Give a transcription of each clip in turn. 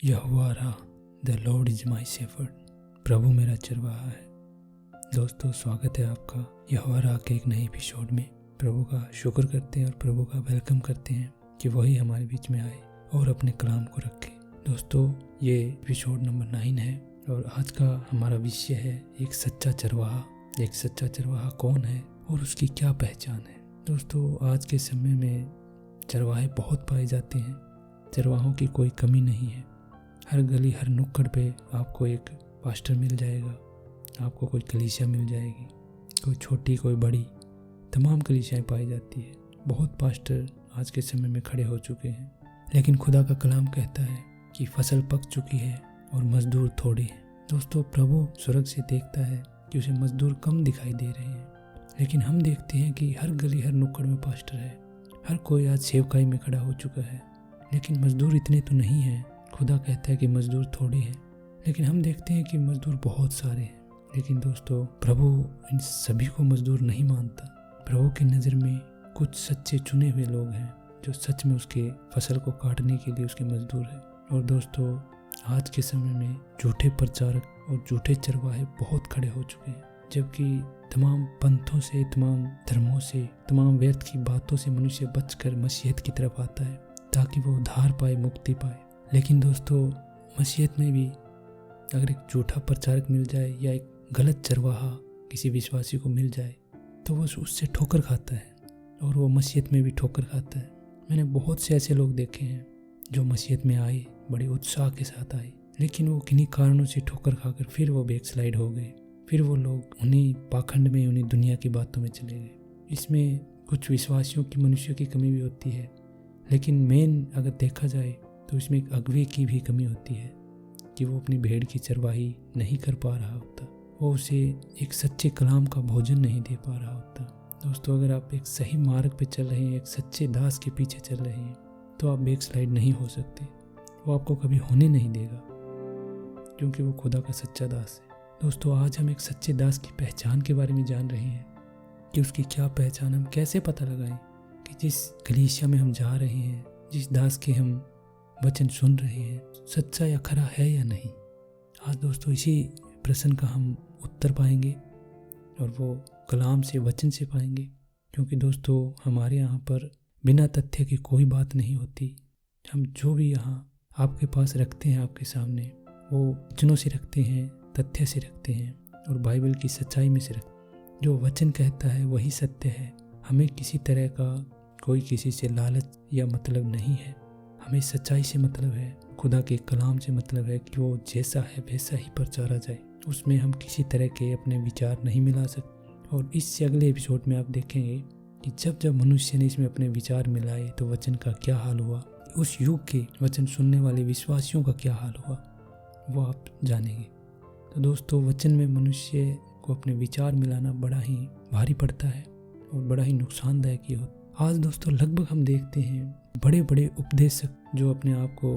यहोवा रहा, the Lord is my shepherd. प्रभु मेरा चरवाहा है। दोस्तों, स्वागत है आपका यहोवा रहा के एक नए एपिसोड में। प्रभु का शुक्र करते हैं और प्रभु का वेलकम करते हैं कि वही हमारे बीच में आए और अपने कलाम को रखे। दोस्तों, ये एपिसोड नंबर 9 है और आज का हमारा विषय है एक सच्चा चरवाहा। एक सच्चा चरवाहा कौन है और उसकी क्या पहचान है। दोस्तों, आज के समय में चरवाहे बहुत पाए जाते हैं। चरवाहों की कोई कमी नहीं है। हर गली हर नुक्कड़ पे आपको एक पास्टर मिल जाएगा, आपको कोई कलीसिया मिल जाएगी, कोई छोटी कोई बड़ी, तमाम कलीसियाएं पाई जाती है। बहुत पास्टर आज के समय में खड़े हो चुके हैं, लेकिन खुदा का कलाम कहता है कि फसल पक चुकी है और मजदूर थोड़े हैं। दोस्तों, प्रभु स्वर्ग से देखता है कि उसे मजदूर कम दिखाई दे रहे हैं, लेकिन हम देखते हैं कि हर गली हर नुक्कड़ में पास्टर है। हर कोई आज सेवकाई में खड़ा हो चुका है, लेकिन मजदूर इतने तो नहीं हैं। खुदा कहता है कि मजदूर थोड़े हैं, लेकिन हम देखते हैं कि मजदूर बहुत सारे हैं। लेकिन दोस्तों, प्रभु इन सभी को मजदूर नहीं मानता। प्रभु की नज़र में कुछ सच्चे चुने हुए लोग हैं जो सच में उसके फसल को काटने के लिए उसके मजदूर हैं। और दोस्तों, आज के समय में झूठे प्रचारक और झूठे चरवाहे बहुत खड़े हो चुके हैं, जबकि तमाम पंथों से, तमाम धर्मों से, तमाम व्यर्थ की बातों से मनुष्य बचकर मसीहत की तरफ आता है ताकि वो उद्धार पाए, मुक्ति पाए। लेकिन दोस्तों, मसीहत में भी अगर एक झूठा प्रचारक मिल जाए या एक गलत चरवाहा किसी विश्वासी को मिल जाए तो वो उससे ठोकर खाता है और वो मसीहत में भी ठोकर खाता है। मैंने बहुत से ऐसे लोग देखे हैं जो मसीहत में आए, बड़े उत्साह के साथ आए, लेकिन वो किन्हीं कारणों से ठोकर खाकर फिर वो बैकस्लाइड हो गए। फिर वो लोग उन्हीं पाखंड में, उन्हीं दुनिया की बातों में चले गए। इसमें कुछ विश्वासियों की, मनुष्यों की कमी भी होती है, लेकिन मेन अगर देखा जाए तो इसमें एक अगुवे की भी कमी होती है कि वो अपनी भेड़ की चरवाही नहीं कर पा रहा होता, वो उसे एक सच्चे कलाम का भोजन नहीं दे पा रहा होता। दोस्तों, अगर आप एक सही मार्ग पे चल रहे हैं, एक सच्चे दास के पीछे चल रहे हैं, तो आप बैकस्लाइड नहीं हो सकते। वो आपको कभी होने नहीं देगा, क्योंकि वो खुदा का सच्चा दास है। दोस्तों, आज हम एक सच्चे दास की पहचान के बारे में जान रहे हैं कि उसकी क्या पहचान, हम कैसे पता लगाएं कि जिस कलीसिया में हम जा रहे हैं, जिस दास के हम वचन सुन रहे हैं, सच्चा या खरा है या नहीं। आज दोस्तों, इसी प्रश्न का हम उत्तर पाएंगे और वो कलाम से, वचन से पाएंगे। क्योंकि दोस्तों, हमारे यहाँ पर बिना तथ्य की कोई बात नहीं होती। हम जो भी यहाँ आपके पास रखते हैं, आपके सामने, वो वचनों से रखते हैं, तथ्य से रखते हैं और बाइबल की सच्चाई में से रखते हैं। जो वचन कहता है वही सत्य है। हमें किसी तरह का कोई किसी से लालच या मतलब नहीं है। हमें सच्चाई से मतलब है, खुदा के कलाम से मतलब है कि वो जैसा है वैसा ही प्रचारा जाए। उसमें हम किसी तरह के अपने विचार नहीं मिला सकते। और इससे अगले एपिसोड में आप देखेंगे कि जब जब मनुष्य ने इसमें अपने विचार मिलाए तो वचन का क्या हाल हुआ, उस युग के वचन सुनने वाले विश्वासियों का क्या हाल हुआ, वो आप जानेंगे। तो दोस्तों, वचन में मनुष्य को अपने विचार मिलाना बड़ा ही भारी पड़ता है और बड़ा ही नुकसानदायक ही होता है। आज दोस्तों, लगभग हम देखते हैं बड़े बड़े उपदेशक जो अपने आप को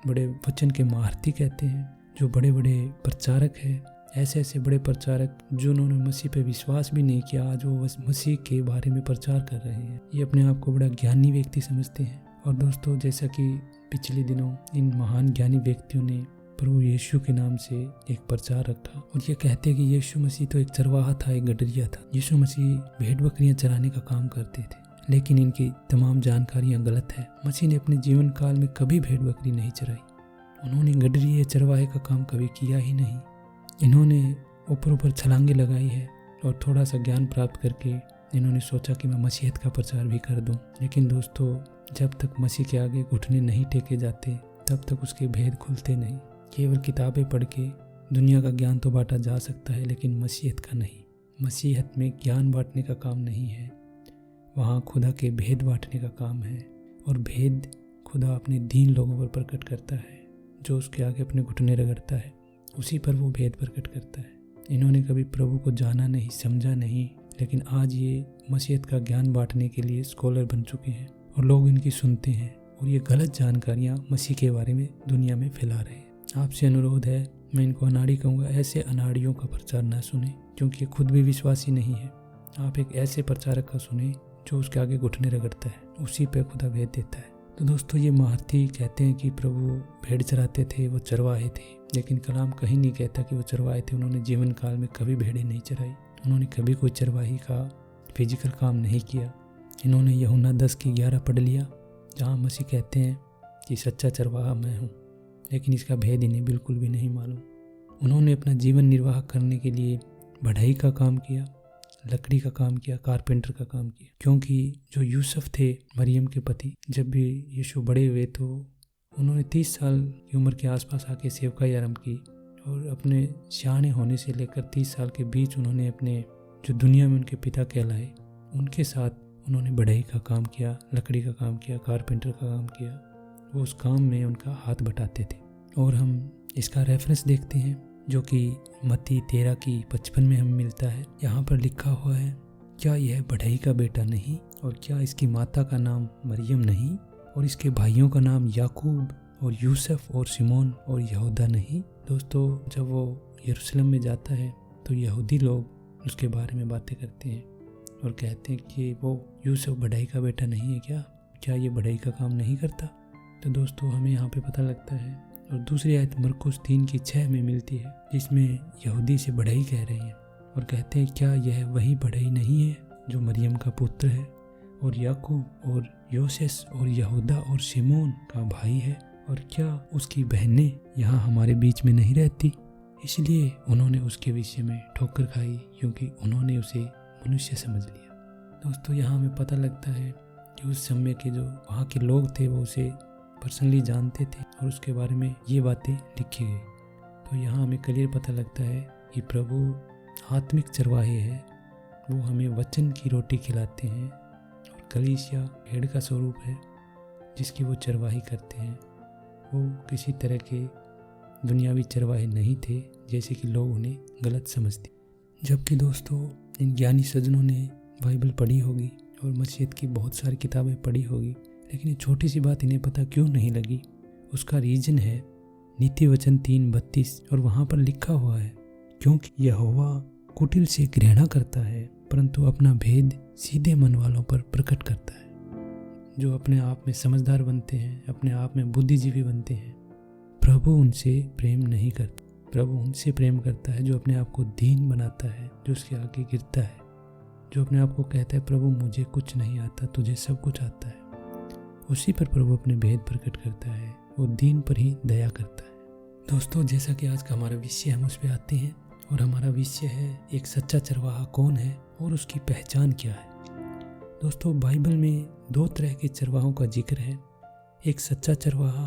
बड़े वचन के महारथी कहते हैं, जो बड़े बड़े प्रचारक हैं, ऐसे बड़े प्रचारक जिन्होंने मसीह पे विश्वास भी नहीं किया, आज वो मसीह के बारे में प्रचार कर रहे हैं। ये अपने आप को बड़ा ज्ञानी व्यक्ति समझते हैं। और दोस्तों, जैसा कि पिछले दिनों इन महान ज्ञानी व्यक्तियों ने प्रभु यीशु के नाम से एक प्रचार रखा और ये कहते हैं कि यीशु मसीह तो एक चरवाहा था, एक गडरिया था। यीशु मसीह भेड़ बकरियां चराने का काम करते थे, लेकिन इनकी तमाम जानकारियां गलत है। मसीह ने अपने जीवन काल में कभी भेड़ बकरी नहीं चराई। उन्होंने गडरी या चरवाहे का काम कभी किया ही नहीं। इन्होंने ऊपर छलांगे लगाई है और थोड़ा सा ज्ञान प्राप्त करके इन्होंने सोचा कि मैं मसीहत का प्रचार भी कर दूं। लेकिन दोस्तों, जब तक मसीह के आगे घुटने नहीं टेके जाते तब तक उसके भेद खुलते नहीं। केवल किताबें पढ़ के दुनिया का ज्ञान तो बांटा जा सकता है, लेकिन मसीहत का नहीं। मसीहत में ज्ञान बांटने का काम नहीं है, वहाँ खुदा के भेद बांटने का काम है। और भेद खुदा अपने दीन लोगों पर प्रकट करता है, जो उसके आगे अपने घुटने रगड़ता है, उसी पर वो भेद प्रकट करता है। इन्होंने कभी प्रभु को जाना नहीं, समझा नहीं, लेकिन आज ये मसीहत का ज्ञान बांटने के लिए स्कॉलर बन चुके हैं और लोग इनकी सुनते हैं और ये गलत जानकारियाँ मसीह के बारे में दुनिया में फैला रहे हैं। आपसे अनुरोध है, मैं इनको अनाड़ी कहूँगा, ऐसे अनाड़ियों का प्रचार ना सुने, क्योंकि ये खुद भी विश्वासी नहीं है। आप एक ऐसे प्रचारक का सुने जो उसके आगे घुटने रगड़ता है, उसी पे खुदा भेद देता है। तो दोस्तों ये महारथी कहते हैं कि प्रभु भेड़ चराते थे, वो चरवाहे थे, लेकिन कलाम कहीं नहीं कहता कि वो चरवाहे थे। उन्होंने जीवन काल में कभी भेड़ें नहीं चराई, उन्होंने कभी कोई चरवाही का फिजिकल काम नहीं किया। इन्होंने यूहन्ना 10:11 पढ़ लिया, जहाँ मसीह कहते हैं कि सच्चा चरवाहा मैं हूँ, लेकिन इसका भेद इन्हें बिल्कुल भी नहीं मालूम। उन्होंने अपना जीवन निर्वाह करने के लिए बढ़ई का काम किया, लकड़ी का काम किया, कारपेंटर का काम किया, क्योंकि जो यूसुफ थे मरियम के पति, जब भी यीशु बड़े हुए तो उन्होंने 30 साल की उम्र के आसपास आके सेवकाई आरंभ की, और अपने सियाने होने से लेकर 30 साल के बीच उन्होंने अपने जो दुनिया में उनके पिता कहलाए उनके साथ उन्होंने बढ़ई का काम किया, लकड़ी का काम किया, कारपेंटर का काम किया। वो उस काम में उनका हाथ बटाते थे। और हम इसका रेफरेंस देखते हैं जो कि मत्ती 13:55 में हमें मिलता है। यहाँ पर लिखा हुआ है, क्या यह बढ़ई का बेटा नहीं, और क्या इसकी माता का नाम मरियम नहीं, और इसके भाइयों का नाम याकूब और यूसुफ और सिमोन और यहूदा नहीं। दोस्तों जब वो यरूशलेम में जाता है तो यहूदी लोग उसके बारे में बातें करते हैं और कहते हैं कि वो यूसुफ बढ़ई का बेटा नहीं है क्या ये बढ़ई का काम नहीं करता। तो दोस्तों हमें यहाँ पे पता लगता है। और दूसरी आयत मरकुस 3:6 में मिलती है, जिसमें यहूदी से बढ़ई कह रहे हैं और कहते हैं क्या यह वही बढ़ई नहीं है जो मरियम का पुत्र है और याकूब और योसेस और यहूदा और सिमोन का भाई है, और क्या उसकी बहनें यहाँ हमारे बीच में नहीं रहती। इसलिए उन्होंने उसके विषय में ठोकर खाई, क्योंकि उन्होंने उसे मनुष्य समझ लिया। दोस्तों यहाँ हमें पता लगता है कि उस समय के जो वहाँ के लोग थे वो उसे पर्सनली जानते थे और उसके बारे में ये बातें लिखी गई। तो यहाँ हमें क्लियर पता लगता है कि प्रभु आत्मिक चरवाहे हैं, वो हमें वचन की रोटी खिलाते हैं, और कलीसिया भेड़ का स्वरूप है जिसकी वो चरवाही करते हैं। वो किसी तरह के दुनियावी चरवाहे नहीं थे जैसे कि लोग उन्हें गलत समझते। जबकि दोस्तों इन ज्ञानी सज्जनों ने बाइबल पढ़ी होगी और मसीहत की बहुत सारी किताबें पढ़ी होगी, लेकिन ये छोटी सी बात इन्हें पता क्यों नहीं लगी। उसका रीजन है नीति वचन 3:32, और वहाँ पर लिखा हुआ है, क्योंकि यहोवा कुटिल से घृणा करता है परंतु अपना भेद सीधे मन वालों पर प्रकट करता है। जो अपने आप में समझदार बनते हैं, अपने आप में बुद्धिजीवी बनते हैं, प्रभु उनसे प्रेम नहीं करता। प्रभु उनसे प्रेम करता है जो अपने आप को दीन बनाता है, जो उसके आगे गिरता है, जो अपने आप को कहता है प्रभु मुझे कुछ नहीं आता, तुझे सब कुछ आता है। उसी पर प्रभु अपने भेद प्रकट करता है, वो दीन पर ही दया करता है। दोस्तों जैसा कि आज का हमारा विषय हम उस पर आते हैं, और हमारा विषय है एक सच्चा चरवाहा कौन है और उसकी पहचान क्या है। दोस्तों बाइबल में 2 तरह के चरवाहों का जिक्र है, एक सच्चा चरवाहा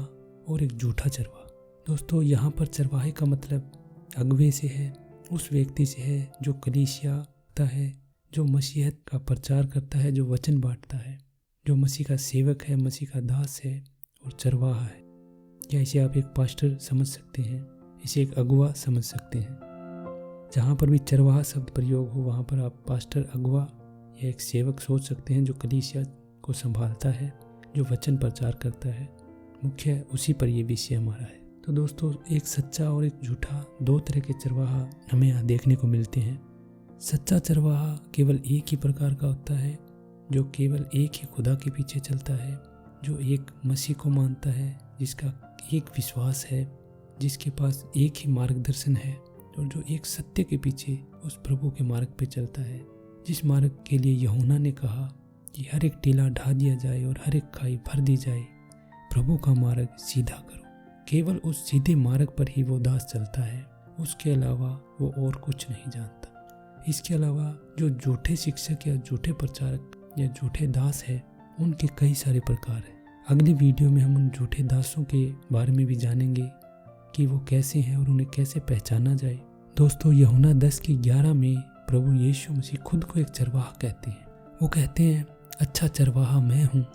और एक झूठा चरवाहा। दोस्तों यहाँ पर चरवाहे का मतलब अगुवे से है, उस व्यक्ति से है जो कलीसिया है, जो मसीहत का प्रचार करता है, जो वचन बांटता है, जो मसीह का सेवक है, मसीह का दास है और चरवाहा है। या इसे आप एक पास्टर समझ सकते हैं, इसे एक अगुवा समझ सकते हैं। जहाँ पर भी चरवाहा शब्द प्रयोग हो वहाँ पर आप पास्टर, अगुवा या एक सेवक सोच सकते हैं जो कलीसिया को संभालता है, जो वचन प्रचार करता है। मुख्य उसी पर यह विषय हमारा है। तो दोस्तों एक सच्चा और एक झूठा 2 तरह के चरवाहा हमें यहाँ देखने को मिलते हैं। सच्चा चरवाहा केवल एक ही प्रकार का होता है, जो केवल एक ही खुदा के पीछे चलता है, जो एक मसीह को मानता है, जिसका एक विश्वास है, जिसके पास एक ही मार्गदर्शन है, और जो एक सत्य के पीछे उस प्रभु के मार्ग पे चलता है, जिस मार्ग के लिए यूहन्ना ने कहा कि हर एक टीला ढा दिया जाए और हर एक खाई भर दी जाए, प्रभु का मार्ग सीधा करो। केवल उस सीधे मार्ग पर ही वो दास चलता है, उसके अलावा वो और कुछ नहीं जानता। इसके अलावा जो झूठे शिक्षक या झूठे प्रचारक या झूठे दास है, उनके कई सारे प्रकार हैं। अगली वीडियो में हम उन झूठे दासों के बारे में भी जानेंगे कि वो कैसे हैं और उन्हें कैसे पहचाना जाए। दोस्तों यूहन्ना 10:11 में प्रभु यीशु मसीह खुद को एक चरवाहा कहते हैं। वो कहते हैं अच्छा चरवाहा मैं हूँ,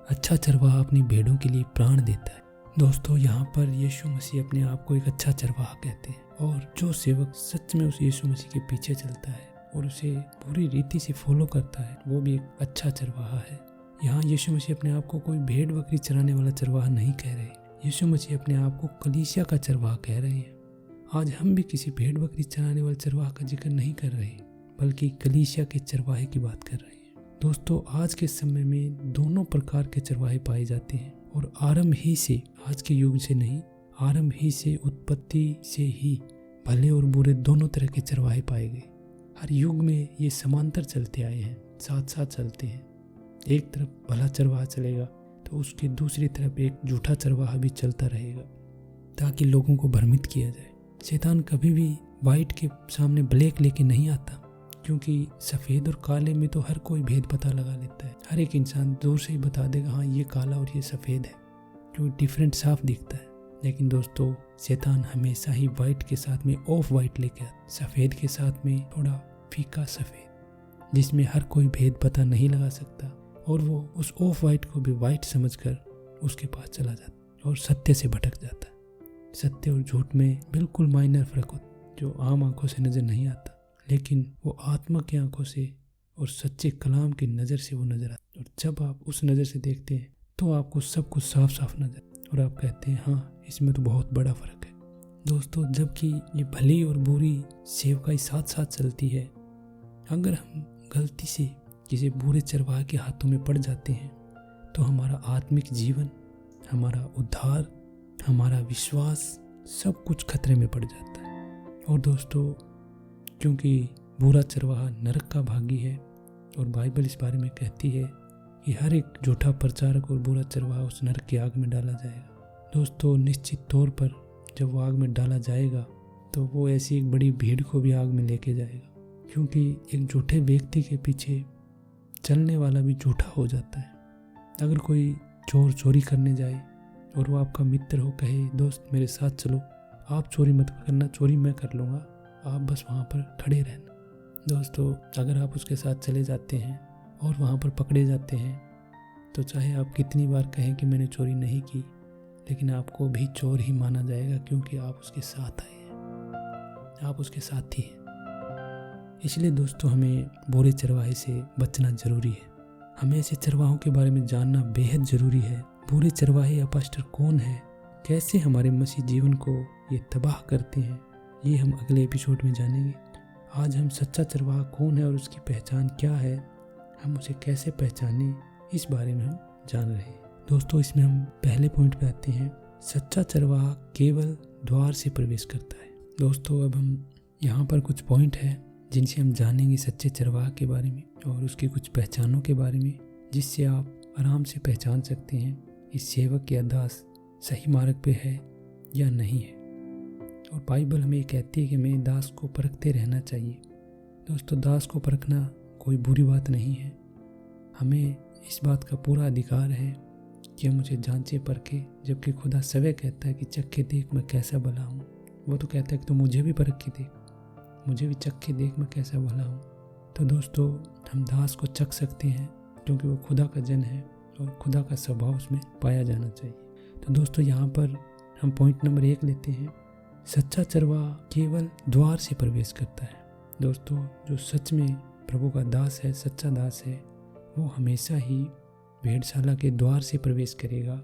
अच्छा चरवाहा अपनी भेड़ों के लिए प्राण देता है। दोस्तों यहाँ पर यीशु मसीह अपने आप को एक अच्छा चरवाहा कहते हैं, और जो सेवक सच में उस यीशु मसीह के पीछे चलता है और उसे पूरी रीति से फॉलो करता है, वो भी एक अच्छा चरवाहा है। यहाँ यीशु मसीह अपने आप को कोई भेड़ बकरी चराने वाला चरवाहा नहीं कह रहे। यीशु मसीह अपने आप को कलीसिया का चरवाहा कह रहे हैं। आज हम भी किसी भेड़ बकरी चराने वाले चरवाहा का जिक्र नहीं कर रहे, बल्कि कलीसिया के चरवाहे की बात कर रहे हैं। दोस्तों आज के समय में दोनों प्रकार के चरवाहे पाए जाते हैं और आरंभ ही से, आज के युग से नहीं, आरंभ ही से, उत्पत्ति से ही भले और बुरे दोनों तरह के चरवाहे पाए गए। हर युग में ये समांतर चलते आए हैं, साथ साथ चलते हैं। एक तरफ भला चरवाहा चलेगा तो उसकी दूसरी तरफ एक झूठा चरवाहा भी चलता रहेगा ताकि लोगों को भ्रमित किया जाए। शैतान कभी भी वाइट के सामने ब्लैक लेके नहीं आता, क्योंकि सफ़ेद और काले में तो हर कोई भेद पता लगा लेता है। हर एक इंसान दूर से ही बता देगा हाँ ये काला और ये सफ़ेद है, क्योंकि डिफरेंट साफ दिखता है। लेकिन दोस्तों शैतान हमेशा ही वाइट के साथ में ऑफ वाइट लेके आता, सफ़ेद के साथ में थोड़ा फीका सफ़ेद, जिसमें हर कोई भेद पता नहीं लगा सकता, और वो उस ऑफ वाइट को भी वाइट समझकर उसके पास चला जाता और सत्य से भटक जाता है। सत्य और झूठ में बिल्कुल माइनर फर्क होता है जो आम आंखों से नज़र नहीं आता, लेकिन वो आत्मा की आंखों से और सच्चे कलाम की नज़र से वो नज़र आता। और जब आप उस नज़र से देखते हैं तो आपको सब कुछ साफ साफ नजर, और आप कहते हैं हाँ इसमें तो बहुत बड़ा फ़र्क है। दोस्तों जबकि ये भली और बुरी सेवकाई साथ साथ चलती है, अगर हम गलती से किसी बुरे चरवाहे के हाथों में पड़ जाते हैं तो हमारा आत्मिक जीवन, हमारा उद्धार, हमारा विश्वास सब कुछ खतरे में पड़ जाता है। और दोस्तों क्योंकि बुरा चरवाहा नरक का भागी है, और बाइबल इस बारे में कहती है कि हर एक झूठा प्रचारक और बुरा चरवाहा उस नरक की आग में डाला जाएगा। दोस्तों निश्चित तौर पर जब वो आग में डाला जाएगा तो वो ऐसी एक बड़ी भीड़ को भी आग में लेके जाएगा, क्योंकि एक झूठे व्यक्ति के पीछे चलने वाला भी झूठा हो जाता है। अगर कोई चोर चोरी करने जाए और वो आपका मित्र हो, कहे दोस्त मेरे साथ चलो, आप चोरी मत करना, चोरी मैं कर लूँगा, आप बस वहाँ पर खड़े रहना। दोस्तों अगर आप उसके साथ चले जाते हैं और वहाँ पर पकड़े जाते हैं तो चाहे आप कितनी बार कहें कि मैंने चोरी नहीं की, लेकिन आपको भी चोर ही माना जाएगा, क्योंकि आप उसके साथ आए हैं, आप उसके साथी हैं। इसलिए दोस्तों हमें बुरे चरवाहे से बचना जरूरी है। हमें ऐसे चरवाहों के बारे में जानना बेहद ज़रूरी है। बुरे चरवाहे या पास्टर कौन है, कैसे हमारे मसीह जीवन को ये तबाह करते हैं, ये हम अगले एपिसोड में जानेंगे। आज हम सच्चा चरवाहा कौन है और उसकी पहचान क्या है, हम उसे कैसे पहचानें, इस बारे में हम जान रहे हैं। दोस्तों इसमें हम पहले पॉइंट पे आते हैं, सच्चा चरवाहा केवल द्वार से प्रवेश करता है। दोस्तों अब हम यहाँ पर कुछ पॉइंट हैं जिनसे हम जानेंगे सच्चे चरवाहा के बारे में और उसकी कुछ पहचानों के बारे में, जिससे आप आराम से पहचान सकते हैं इस सेवक या दास सही मार्ग पे है या नहीं है। और बाइबल हमें कहती है कि हमें दास को परखते रहना चाहिए। दोस्तों दास को परखना कोई बुरी बात नहीं है, हमें इस बात का पूरा अधिकार है कि हम उसे जांचे परखे, जबकि खुदा स्वयं कहता है कि चख देख मैं कैसा भला हूँ। वो तो कहता है कि तो मुझे भी परख के देख, मुझे भी चख के देख मैं कैसा भला हूँ। तो दोस्तों हम दास को चख सकते हैं क्योंकि वो खुदा का जन है और खुदा का स्वभाव उसमें पाया जाना चाहिए। तो दोस्तों यहाँ पर हम पॉइंट नंबर 1 लेते हैं, सच्चा चरवाहा केवल द्वार से प्रवेश करता है। दोस्तों जो सच में प्रभु का दास है, सच्चा दास है, वो हमेशा ही भेड़शाला के द्वार से प्रवेश करेगा।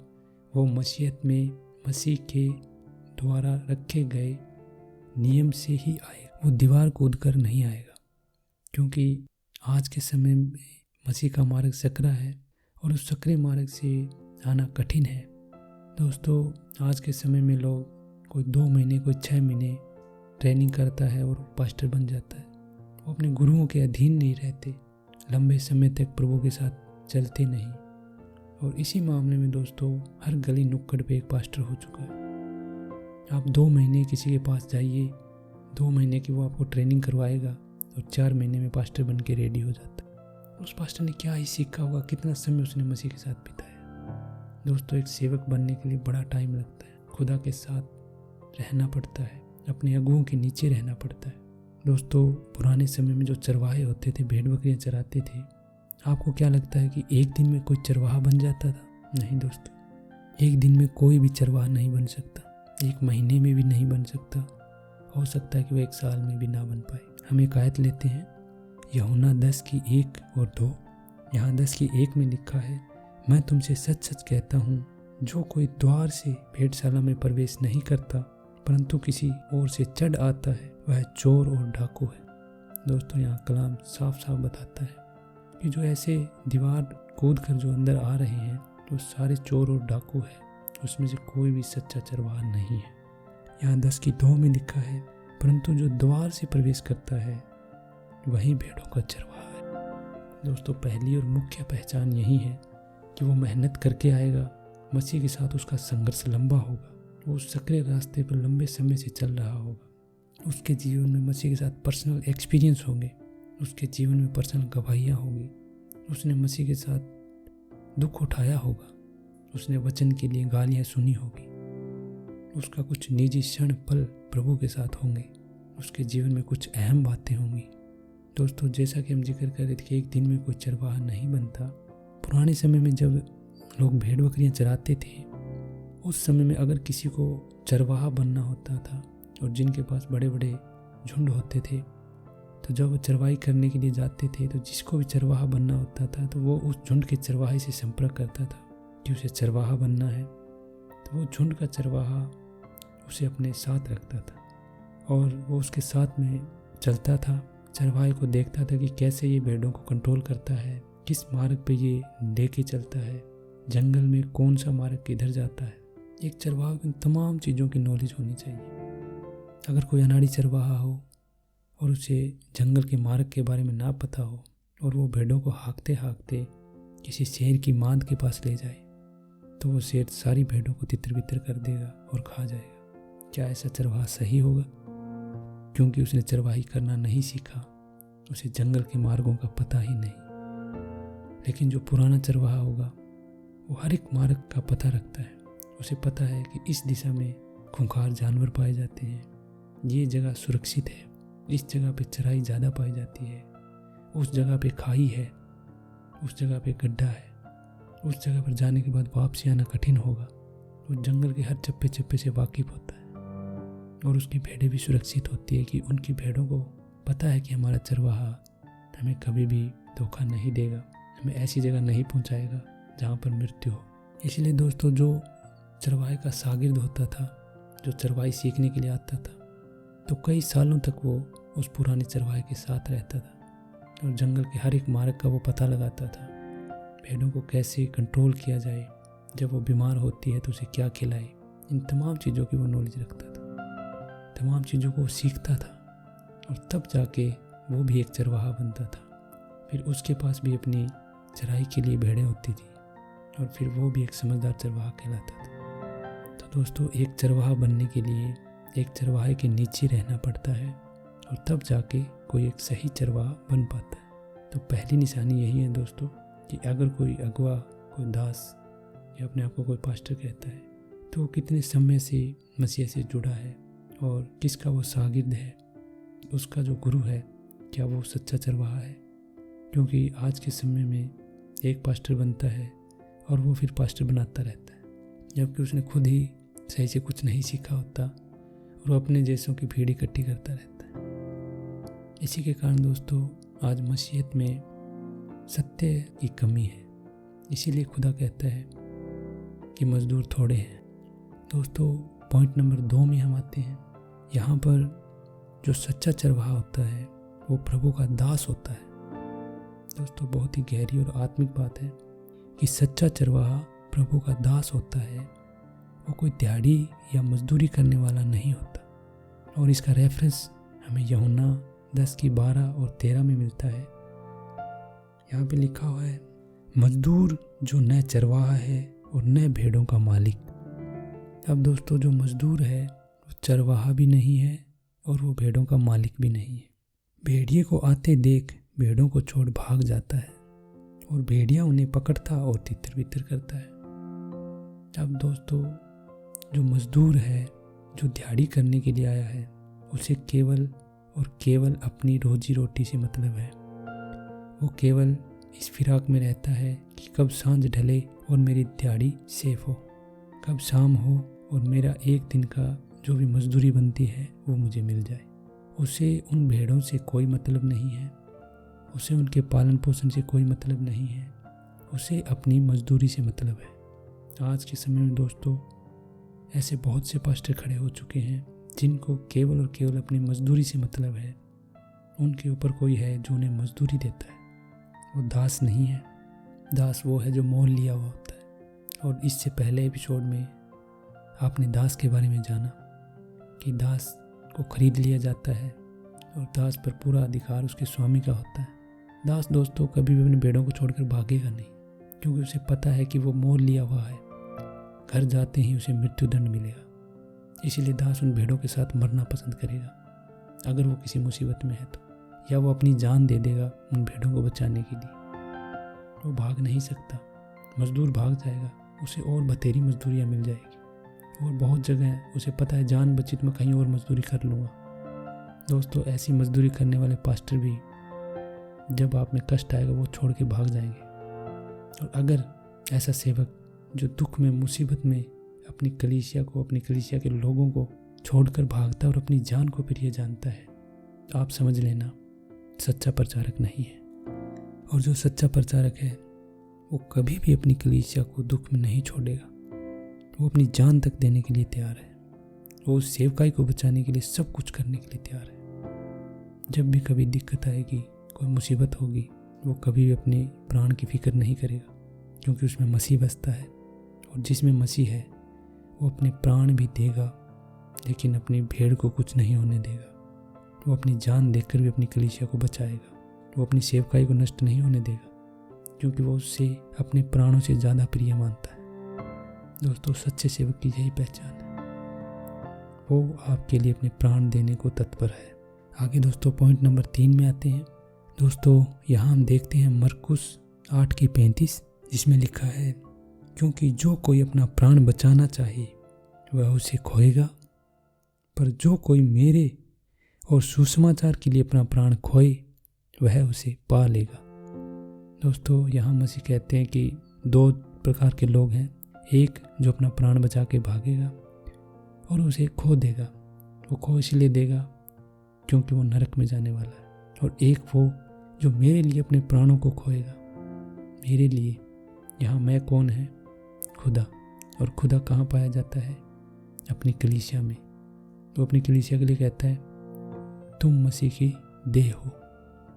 वो मसीहत में मसीह के द्वारा रखे गए नियम से ही आएगा, वो दीवार कूद कर नहीं आएगा, क्योंकि आज के समय में मसीह का मार्ग सकरा है और उस सकरे मार्ग से आना कठिन है। दोस्तों आज के समय में लोग कोई 2 महीने, कोई 6 महीने ट्रेनिंग करता है और पास्टर बन जाता है। वो अपने गुरुओं के अधीन नहीं रहते, लंबे समय तक प्रभु के साथ चलते नहीं। और इसी मामले में दोस्तों हर गली नुक्कड़ पे एक पास्टर हो चुका है। आप 2 महीने किसी के पास जाइए, 2 महीने की वो आपको ट्रेनिंग करवाएगा और 4 महीने में पास्टर बन के रेडी हो जाता है। उस पास्टर ने क्या ही सीखा होगा, कितना समय उसने मसीह के साथ बिताया। दोस्तों एक सेवक बनने के लिए बड़ा टाइम लगता है, खुदा के साथ रहना पड़ता है, अपने अगुओं के नीचे रहना पड़ता है। दोस्तों पुराने समय में जो चरवाहे होते थे, भेड़ बकरियाँ चराते थे, आपको क्या लगता है कि एक दिन में कोई चरवाहा बन जाता था? नहीं दोस्तों, एक दिन में कोई भी चरवाहा नहीं बन सकता, 1 महीने में भी नहीं बन सकता, हो सकता है कि वो 1 साल में भी ना बन पाए। हम एक आयत लेते हैं यूहन्ना 10:1 और 2। यहाँ 10:1 में लिखा है, मैं तुमसे सच सच कहता हूँ, जो कोई द्वार से भेड़शाला में प्रवेश नहीं करता परंतु किसी और से चढ़ आता है, वह चोर और डाकू है। दोस्तों यहाँ कलाम साफ साफ बताता है क्योंकि जो ऐसे दीवार कूद कर जो अंदर आ रहे हैं तो सारे चोर और डाकू है, उसमें से कोई भी सच्चा चरवाहा नहीं है। यहाँ 10:2 में लिखा है, परंतु जो द्वार से प्रवेश करता है वही भेड़ों का चरवाहा है। दोस्तों, पहली और मुख्य पहचान यही है कि वो मेहनत करके आएगा, मसीह के साथ उसका संघर्ष लंबा होगा, वो उस सकरे रास्ते पर लंबे समय से चल रहा होगा, उसके जीवन में मसीह के साथ पर्सनल एक्सपीरियंस होंगे, उसके जीवन में पर्सनल गवाहियाँ होंगी, उसने मसीह के साथ दुख उठाया होगा, उसने वचन के लिए गालियाँ सुनी होगी, उसका कुछ निजी क्षण पल प्रभु के साथ होंगे, उसके जीवन में कुछ अहम बातें होंगी। दोस्तों, जैसा कि हम जिक्र कर रहे थे कि एक दिन में कोई चरवाहा नहीं बनता। पुराने समय में जब लोग भेड़ बकरियां चराते थे, उस समय में अगर किसी को चरवाहा बनना होता था और जिनके पास बड़े बड़े झुंड होते थे, तो जब वो चरवाई करने के लिए जाते थे तो जिसको भी चरवाहा बनना होता था तो वो उस झुंड के चरवाहे से संपर्क करता था कि उसे चरवाहा बनना है। तो वो झुंड का चरवाहा उसे अपने साथ रखता था और वो उसके साथ में चलता था, चरवाहे को देखता था कि कैसे ये भेड़ों को कंट्रोल करता है, किस मार्ग पे ये लेके चलता है, जंगल में कौन सा मार्ग किधर जाता है। एक चरवाहा को इन तमाम चीज़ों की नॉलेज होनी चाहिए। अगर कोई अनाड़ी चरवाहा हो और उसे जंगल के मार्ग के बारे में ना पता हो और वो भेड़ों को हाँकते हाँकते किसी शेर की मांद के पास ले जाए, तो वो शेर सारी भेड़ों को तितर बितर कर देगा और खा जाएगा। क्या ऐसा चरवाहा सही होगा? क्योंकि उसने चरवाही करना नहीं सीखा, उसे जंगल के मार्गों का पता ही नहीं। लेकिन जो पुराना चरवाहा होगा वो हर एक मार्ग का पता रखता है, उसे पता है कि इस दिशा में खूंखार जानवर पाए जाते हैं, ये जगह सुरक्षित है, इस जगह पे चराई ज़्यादा पाई जाती है, उस जगह पे खाई है, उस जगह पे गड्ढा है, उस जगह पर जाने के बाद वापसी आना कठिन होगा। वो जंगल के हर चप्पे चप्पे से वाकिफ होता है और उसकी भेड़ें भी सुरक्षित होती है कि उनकी भेड़ों को पता है कि हमारा चरवाहा हमें कभी भी धोखा नहीं देगा, हमें ऐसी जगह नहीं पहुंचाएगा जहाँ पर मृत्यु हो। इसलिए दोस्तों, जो चरवाहे का शागिर्द होता था, जो चरवाही सीखने के लिए आता था, तो कई सालों तक वो उस पुराने चरवाहे के साथ रहता था और जंगल के हर एक मार्ग का वो पता लगाता था, भेड़ों को कैसे कंट्रोल किया जाए, जब वो बीमार होती है तो उसे क्या खिलाए, इन तमाम चीज़ों की वो नॉलेज रखता था, तमाम चीज़ों को वो सीखता था और तब जाके वो भी एक चरवाहा बनता था। फिर उसके पास भी अपनी चराई के लिए भेड़ें होती थी और फिर वो भी एक समझदार चरवाहा कहलाता था। तो दोस्तों, एक चरवाहा बनने के लिए एक चरवाहे के नीचे रहना पड़ता है और तब जाके कोई एक सही चरवाहा बन पाता है। तो पहली निशानी यही है दोस्तों कि अगर कोई अगवा, कोई दास या अपने आप को कोई पास्टर कहता है, तो वो कितने समय से मसीह से जुड़ा है और किसका वो शागिर्द है, उसका जो गुरु है, क्या वो सच्चा चरवाहा है। क्योंकि आज के समय में एक पास्टर बनता है और वो फिर पास्टर बनाता रहता है, जबकि उसने खुद ही सही से कुछ नहीं सीखा होता और वो अपने जैसों की भीड़ इकट्ठी करता रहता है। इसी के कारण दोस्तों, आज मसीहत में सत्य की कमी है, इसीलिए खुदा कहता है कि मजदूर थोड़े हैं। दोस्तों, पॉइंट नंबर 2 में हम आते हैं। यहाँ पर जो सच्चा चरवाहा होता है वो प्रभु का दास होता है। दोस्तों, बहुत ही गहरी और आत्मिक बात है कि सच्चा चरवाहा प्रभु का दास होता है, वो कोई दिहाड़ी या मजदूरी करने वाला नहीं होता। और इसका रेफरेंस हमें यूहन्ना 10:12 और 13 में मिलता है। यहाँ पे लिखा हुआ है, मजदूर जो न चरवाहा है और न भेड़ों का मालिक। अब दोस्तों, जो मजदूर है वो चरवाहा भी नहीं है और वो भेड़ों का मालिक भी नहीं है। भेड़िए को आते देख भेड़ों को छोड़ भाग जाता है और भेड़िया उन्हें पकड़ता और तितर बितर करता है। अब दोस्तों, जो मजदूर है, जो दिहाड़ी करने के लिए आया है, उसे केवल और केवल अपनी रोजी रोटी से मतलब है। वो केवल इस फिराक में रहता है कि कब सांझ ढले और मेरी दिहाड़ी सेफ हो, कब शाम हो और मेरा एक दिन का जो भी मजदूरी बनती है वो मुझे मिल जाए। उसे उन भेड़ों से कोई मतलब नहीं है, उसे उनके पालन पोषण से कोई मतलब नहीं है, उसे अपनी मजदूरी से मतलब है। आज के समय में दोस्तों, ऐसे बहुत से पास्टर खड़े हो चुके हैं जिनको केवल और केवल अपनी मजदूरी से मतलब है। उनके ऊपर कोई है जो उन्हें मजदूरी देता है, वो दास नहीं है। दास वो है जो मोल लिया हुआ होता है। और इससे पहले एपिसोड में आपने दास के बारे में जाना कि दास को खरीद लिया जाता है और दास पर पूरा अधिकार उसके स्वामी का होता है। दास दोस्तों कभी भी अपने भेड़ों को छोड़कर भागेगा नहीं, क्योंकि उसे पता है कि वो मोल लिया हुआ है। घर जाते ही उसे मृत्युदंड मिलेगा। इसीलिए दास उन भेड़ों के साथ मरना पसंद करेगा अगर वो किसी मुसीबत में है तो, या वो अपनी जान दे देगा उन भेड़ों को बचाने के लिए। वो भाग नहीं सकता। मजदूर भाग जाएगा, उसे और बतेरी मजदूरियाँ मिल जाएगी। और बहुत जगह है उसे पता है जान बची तो मैं कहीं और मजदूरी कर लूँगा। दोस्तों ऐसी मजदूरी करने वाले पास्टर भी जब आप में कष्ट आएगा वो छोड़ के भाग जाएंगे। और अगर ऐसा सेवक जो दुख में मुसीबत में अपनी कलीसिया को, अपनी कलीसिया के लोगों को छोड़कर भागता है और अपनी जान को प्रिय जानता है, तो आप समझ लेना सच्चा प्रचारक नहीं है। और जो सच्चा प्रचारक है वो कभी भी अपनी कलीसिया को दुख में नहीं छोड़ेगा। वो अपनी जान तक देने के लिए तैयार है। वो उस सेवकाई को बचाने के लिए सब कुछ करने के लिए तैयार है। जब भी कभी दिक्कत आएगी, कोई मुसीबत होगी, वो कभी भी अपने प्राण की फिक्र नहीं करेगा, क्योंकि उसमें मसीह बसता है। और जिसमें मसीह है वो अपने प्राण भी देगा, लेकिन अपनी भेड़ को कुछ नहीं होने देगा। वो अपनी जान देकर भी अपनी कलीसिया को बचाएगा। वो अपनी सेवकाई को नष्ट नहीं होने देगा, क्योंकि वो उससे अपने प्राणों से ज़्यादा प्रिय मानता है। दोस्तों सच्चे सेवक की यही पहचान है, वो आपके लिए अपने प्राण देने को तत्पर है। आगे दोस्तों पॉइंट नंबर 3 में आते हैं। दोस्तों यहाँ हम देखते हैं मरकुस 8:35, जिसमें लिखा है, क्योंकि जो कोई अपना प्राण बचाना चाहे वह उसे खोएगा, पर जो कोई मेरे और सुसमाचार के लिए अपना प्राण खोए वह उसे पा लेगा। दोस्तों यहाँ मसीह कहते हैं कि 2 प्रकार के लोग हैं। एक जो अपना प्राण बचा के भागेगा और उसे खो देगा। वो खो इसलिए देगा क्योंकि वो नरक में जाने वाला है। और एक वो जो मेरे लिए अपने प्राणों को खोएगा। मेरे लिए यहाँ मैं कौन है? खुदा। और खुदा कहाँ पाया जाता है? अपनी कलीसिया में। तो अपनी कलीसिया के लिए कहता है, तुम मसीह की देह हो,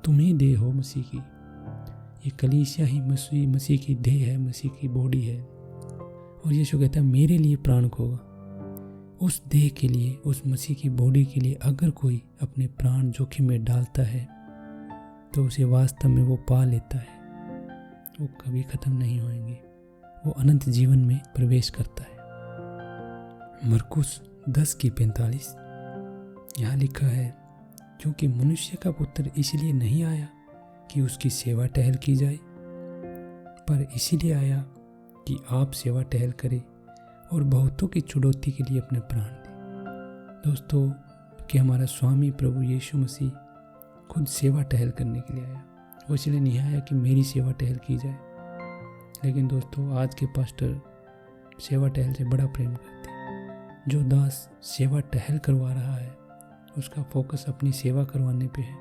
तुम ही देह हो मसीह की। ये कलीसिया ही मसीह की देह है, मसीह की बॉडी है। और यीशु कहता है मेरे लिए प्राण खोगा। उस देह के लिए, उस मसीह की बॉडी के लिए अगर कोई अपने प्राण जोखिम में डालता है तो उसे वास्तव में वो पा लेता है। वो कभी ख़त्म नहीं होंगे, वो अनंत जीवन में प्रवेश करता है। मरकुस 10:45 यहाँ लिखा है, क्योंकि मनुष्य का पुत्र इसलिए नहीं आया कि उसकी सेवा टहल की जाए, पर इसीलिए आया कि आप सेवा टहल करें और बहुतों की छुड़ौती के लिए अपने प्राण दें। दोस्तों कि हमारा स्वामी प्रभु यीशु मसीह खुद सेवा टहल करने के लिए आया। वो इसलिए नहीं आया कि मेरी सेवा टहल की जाए। लेकिन दोस्तों आज के पास्टर सेवा टहल से बड़ा प्रेम करते हैं। जो दास सेवा टहल करवा रहा है उसका फोकस अपनी सेवा करवाने पे है।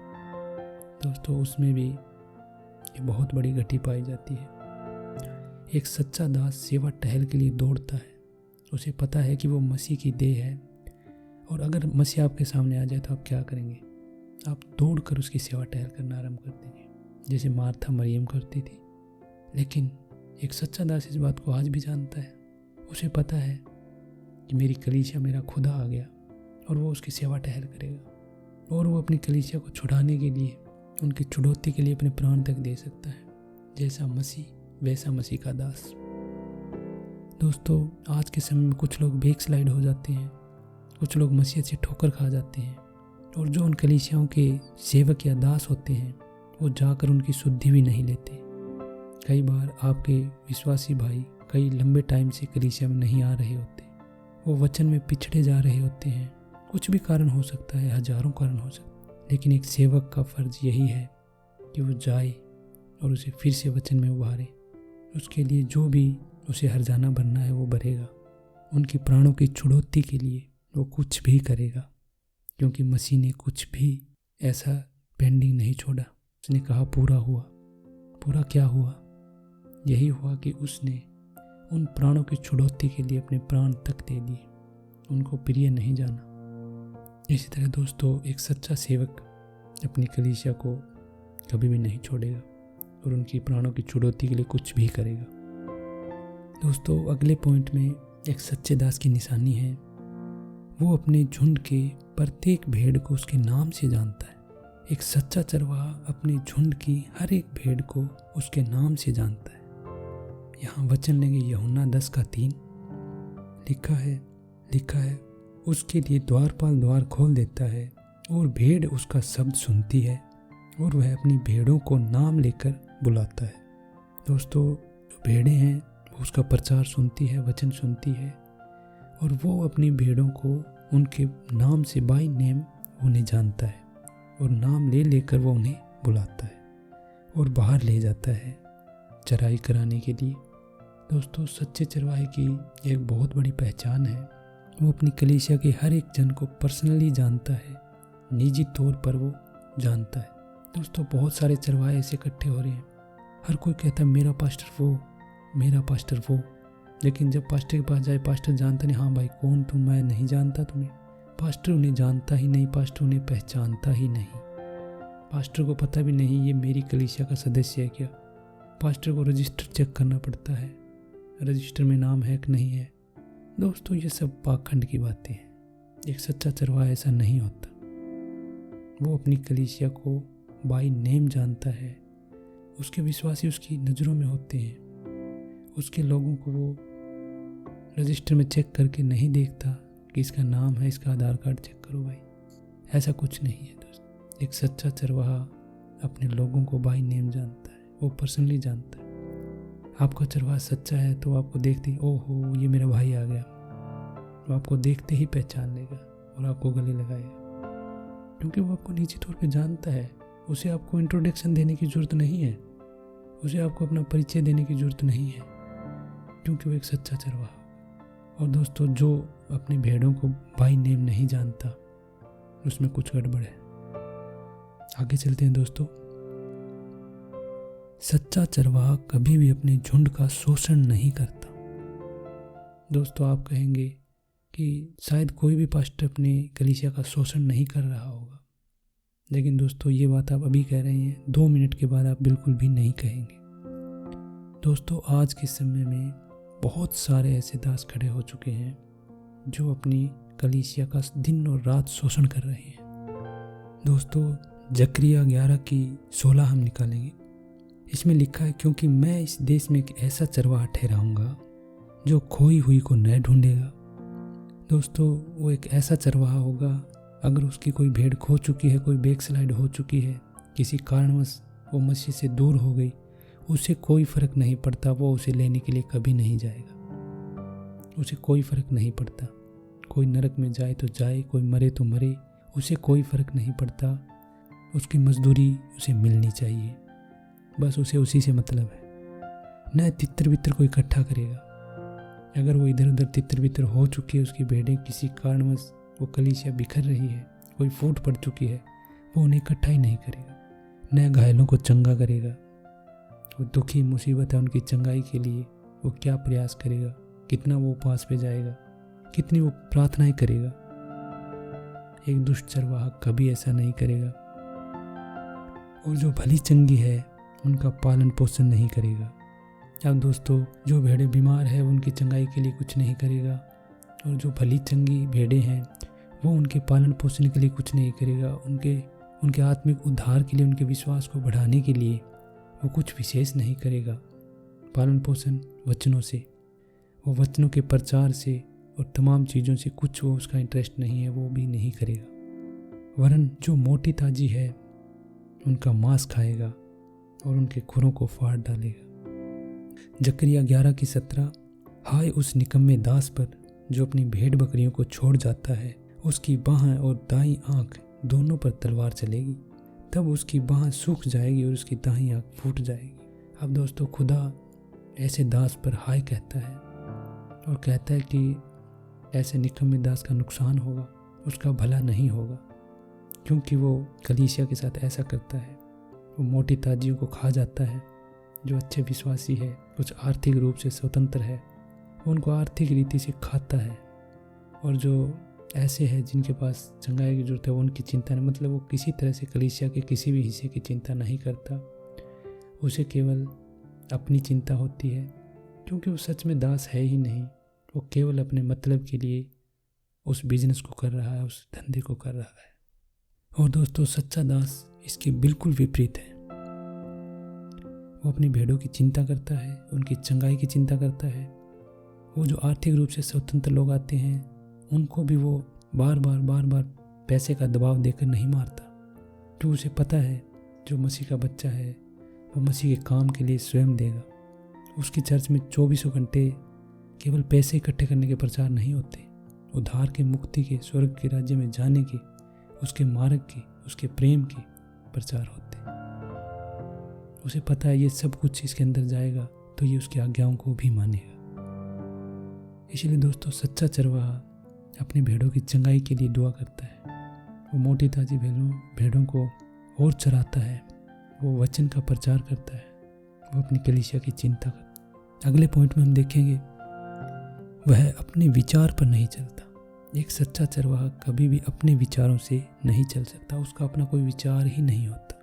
दोस्तों उसमें भी ये बहुत बड़ी घटी पाई जाती है। एक सच्चा दास सेवा टहल के लिए दौड़ता है। उसे पता है कि वो मसीह की देह है, और अगर मसीह आपके सामने आ जाए तो आप क्या करेंगे? आप दौड़कर उसकी सेवा टहल करना आरंभ कर देंगे, जैसे मार्था मरियम करती थी। लेकिन एक सच्चा दास इस बात को आज भी जानता है। उसे पता है कि मेरी कलीसिया, मेरा खुदा आ गया, और वो उसकी सेवा टहल करेगा। और वो अपनी कलीसिया को छुड़ाने के लिए, उनकी छुड़ौती के लिए अपने प्राण तक दे सकता है। जैसा मसीह वैसा मसीह का दास। दोस्तों आज के समय में कुछ लोग बैकस्लाइड हो जाते हैं, कुछ लोग मसीह से ठोकर खा जाते हैं, और जो उन कलीसियाओं के सेवक या दास होते हैं वो जाकर उनकी शुद्धि भी नहीं लेते। कई बार आपके विश्वासी भाई कई लंबे टाइम से कलीसिया में नहीं आ रहे होते, वो वचन में पिछड़े जा रहे होते हैं। कुछ भी कारण हो सकता है, हजारों कारण हो सकते हैं, लेकिन एक सेवक का फर्ज यही है कि वो जाए और उसे फिर से वचन में उभारे। उसके लिए जो भी उसे हर्जाना भरना है वो भरेगा। उनकी प्राणों की छुड़ौती के लिए वो कुछ भी करेगा, क्योंकि मसीह ने कुछ भी ऐसा पेंडिंग नहीं छोड़ा। उसने कहा पूरा हुआ। पूरा क्या हुआ? यही हुआ कि उसने उन प्राणों की छुड़ौती के लिए अपने प्राण तक दे दिए, उनको प्रिय नहीं जाना। इसी तरह दोस्तों एक सच्चा सेवक अपनी कलीसिया को कभी भी नहीं छोड़ेगा, और उनकी प्राणों की छुड़ौती के लिए कुछ भी करेगा। दोस्तों, अगले पॉइंट में एक सच्चे दास की निशानी है। वो अपने झुंड के प्रत्येक भेड़ को उसके नाम से जानता है। एक सच्चा चरवाहा अपने झुंड की हर एक भेड़ को उसके नाम से जानता है। यहाँ वचन लेंगे यूहन्ना 10:3। लिखा है उसके लिए द्वारपाल द्वार खोल देता है और भेड़ उसका शब्द सुनती है और वह अपनी भेड़ों को नाम लेकर बुलाता है। दोस्तों, जो भेड़ें हैं वो उसका प्रचार सुनती है, वचन सुनती है, और वो अपनी भेड़ों को उनके नाम से बाय नेम उन्हें जानता है और नाम ले लेकर वो उन्हें बुलाता है और बाहर ले जाता है चराई कराने के लिए। दोस्तों, सच्चे चरवाहे की एक बहुत बड़ी पहचान है, वो अपनी कलीसिया के हर एक जन को पर्सनली जानता है, निजी तौर पर वो जानता है। दोस्तों, बहुत सारे चरवाहे ऐसे इकट्ठे हो रहे हैं, हर कोई कहता है मेरा पास्टर वो, लेकिन जब पास्टर के पास जाए पास्टर जानता नहीं, हाँ भाई कौन तुम, मैं नहीं जानता तुम्हें। पास्टर उन्हें जानता ही नहीं, पास्टर उन्हें पहचानता ही नहीं, पास्टर को पता भी नहीं ये मेरी कलीसिया का सदस्य है क्या। पास्टर को रजिस्टर चेक करना पड़ता है, रजिस्टर में नाम है कि नहीं है। दोस्तों, ये सब पाखंड की बातें हैं। एक सच्चा चरवाहा ऐसा नहीं होता। वो अपनी कलीसिया को बाय नेम जानता है, उसके विश्वासी उसकी नज़रों में होते हैं, उसके लोगों को वो रजिस्टर में चेक करके नहीं देखता कि इसका नाम है, इसका आधार कार्ड चेक करो भाई। ऐसा कुछ नहीं है दोस्तों। एक सच्चा चरवाहा अपने लोगों को बाय नेम जानता है, वो पर्सनली जानता है। आपका चरवाहा सच्चा है तो आपको देखते ही ओहो ये मेरा भाई आ गया, वो आपको देखते ही पहचान लेगा और आपको गले लगाएगा, क्योंकि वो आपको निजी तौर पे जानता है। उसे आपको इंट्रोडक्शन देने की ज़रूरत नहीं है, उसे आपको अपना परिचय देने की ज़रूरत नहीं है, क्योंकि वो एक सच्चा चरवाहा। और दोस्तों, जो अपनी भेड़ों को बाय नेम नहीं जानता उसमें कुछ गड़बड़ है। आगे चलते हैं दोस्तों। सच्चा चरवाहा कभी भी अपने झुंड का शोषण नहीं करता। दोस्तों, आप कहेंगे कि शायद कोई भी पास्टर अपने कलीसिया का शोषण नहीं कर रहा होगा, लेकिन दोस्तों ये बात आप अभी कह रहे हैं, 2 मिनट के बाद आप बिल्कुल भी नहीं कहेंगे। दोस्तों, आज के समय में बहुत सारे ऐसे दास खड़े हो चुके हैं जो अपनी कलीसिया का दिन और रात शोषण कर रहे हैं। दोस्तों, जकरिया 11:16 हम निकालेंगे। इसमें लिखा है, क्योंकि मैं इस देश में एक ऐसा चरवाहा ठहराऊंगा जो खोई हुई को न ढूंढेगा। दोस्तों, वो एक ऐसा चरवाहा होगा, अगर उसकी कोई भेड़ खो चुकी है, कोई बैकस्लाइड हो चुकी है, किसी कारणवश वो मसीह से दूर हो गई, उसे कोई फ़र्क नहीं पड़ता, वो उसे लेने के लिए कभी नहीं जाएगा। उसे कोई फ़र्क नहीं पड़ता, कोई नरक में जाए तो जाए, कोई मरे तो मरे, उसे कोई फ़र्क नहीं पड़ता। उसकी मजदूरी उसे मिलनी चाहिए, बस उसे उसी से मतलब है। न तितर बितर को इकट्ठा करेगा। अगर वो इधर उधर तितर बितर हो चुकी है, उसकी भेड़ें किसी कारणवश वो कलीसिया बिखर रही है, कोई फूट पड़ चुकी है, वो उन्हें इकट्ठा ही नहीं करेगा। न घायलों को चंगा करेगा। वो दुखी मुसीबत है, उनकी चंगाई के लिए वो क्या प्रयास करेगा, कितना वो उपवास पे जाएगा, कितनी वो प्रार्थनाएं करेगा। एक दुष्ट चरवाहा कभी ऐसा नहीं करेगा। और जो भली चंगी है उनका पालन पोषण नहीं करेगा। अब दोस्तों, जो भेड़ें बीमार है उनकी चंगाई के लिए कुछ नहीं करेगा, और जो भली चंगी भेड़ें हैं वो उनके पालन पोषण के लिए कुछ नहीं करेगा। उनके आत्मिक उद्धार के लिए, उनके विश्वास को बढ़ाने के लिए वो कुछ विशेष नहीं करेगा। पालन पोषण वचनों से, वो वचनों के प्रचार से और तमाम चीज़ों से कुछ वो उसका इंटरेस्ट नहीं है, वो भी नहीं करेगा। वरन जो मोटी ताजी है उनका मांस खाएगा और उनके खुरों को फाड़ डालेगा। जकरिया 11:17। हाय उस निकम्मे दास पर जो अपनी भेड़ बकरियों को छोड़ जाता है, उसकी बाह और दाईं आंख दोनों पर तलवार चलेगी, तब उसकी बाह सूख जाएगी और उसकी दाईं आंख फूट जाएगी। अब दोस्तों, खुदा ऐसे दास पर हाय कहता है और कहता है कि ऐसे निकम्मे दास का नुकसान होगा, उसका भला नहीं होगा, क्योंकि वो कलीसिया के साथ ऐसा करता है। वो मोटी ताजियों को खा जाता है। जो अच्छे विश्वासी है, कुछ आर्थिक रूप से स्वतंत्र है, वो उनको आर्थिक रीति से खाता है। और जो ऐसे हैं जिनके पास चंगाई की जरूरत है, वो उनकी चिंता नहीं, मतलब वो किसी तरह से कलीसिया के किसी भी हिस्से की चिंता नहीं करता। उसे केवल अपनी चिंता होती है, क्योंकि वो सच में दास है ही नहीं। वो केवल अपने मतलब के लिए उस बिजनेस को कर रहा है, उस धंधे को कर रहा है। और दोस्तों, सच्चा दास इसके बिल्कुल विपरीत है। वो अपनी भेड़ों की चिंता करता है, उनकी चंगाई की चिंता करता है। वो जो आर्थिक रूप से स्वतंत्र लोग आते हैं उनको भी वो बार बार पैसे का दबाव देकर नहीं मारता, क्योंकि उसे पता है जो मसीह का बच्चा है वो मसीह के काम के लिए स्वयं देगा। उसकी चर्च में 24 घंटे केवल पैसे इकट्ठे करने के प्रचार नहीं होते, उद्धार के, मुक्ति के, स्वर्ग के राज्य में जाने के, उसके मार्ग के, उसके प्रेम के प्रचार होते। उसे पता है ये सब कुछ इसके अंदर जाएगा तो ये उसकी आज्ञाओं को भी मानेगा। इसलिए दोस्तों, सच्चा चरवाहा अपनी भेड़ों की चंगाई के लिए दुआ करता है। वो मोटी ताजी भेड़ों को और चराता है, वो वचन का प्रचार करता है, वो अपनी कलीसिया की चिंता करता है। अगले पॉइंट में हम देखेंगे वह अपने विचार पर नहीं चलता। एक सच्चा चरवाहा कभी भी अपने विचारों से नहीं चल सकता, उसका अपना कोई विचार ही नहीं होता।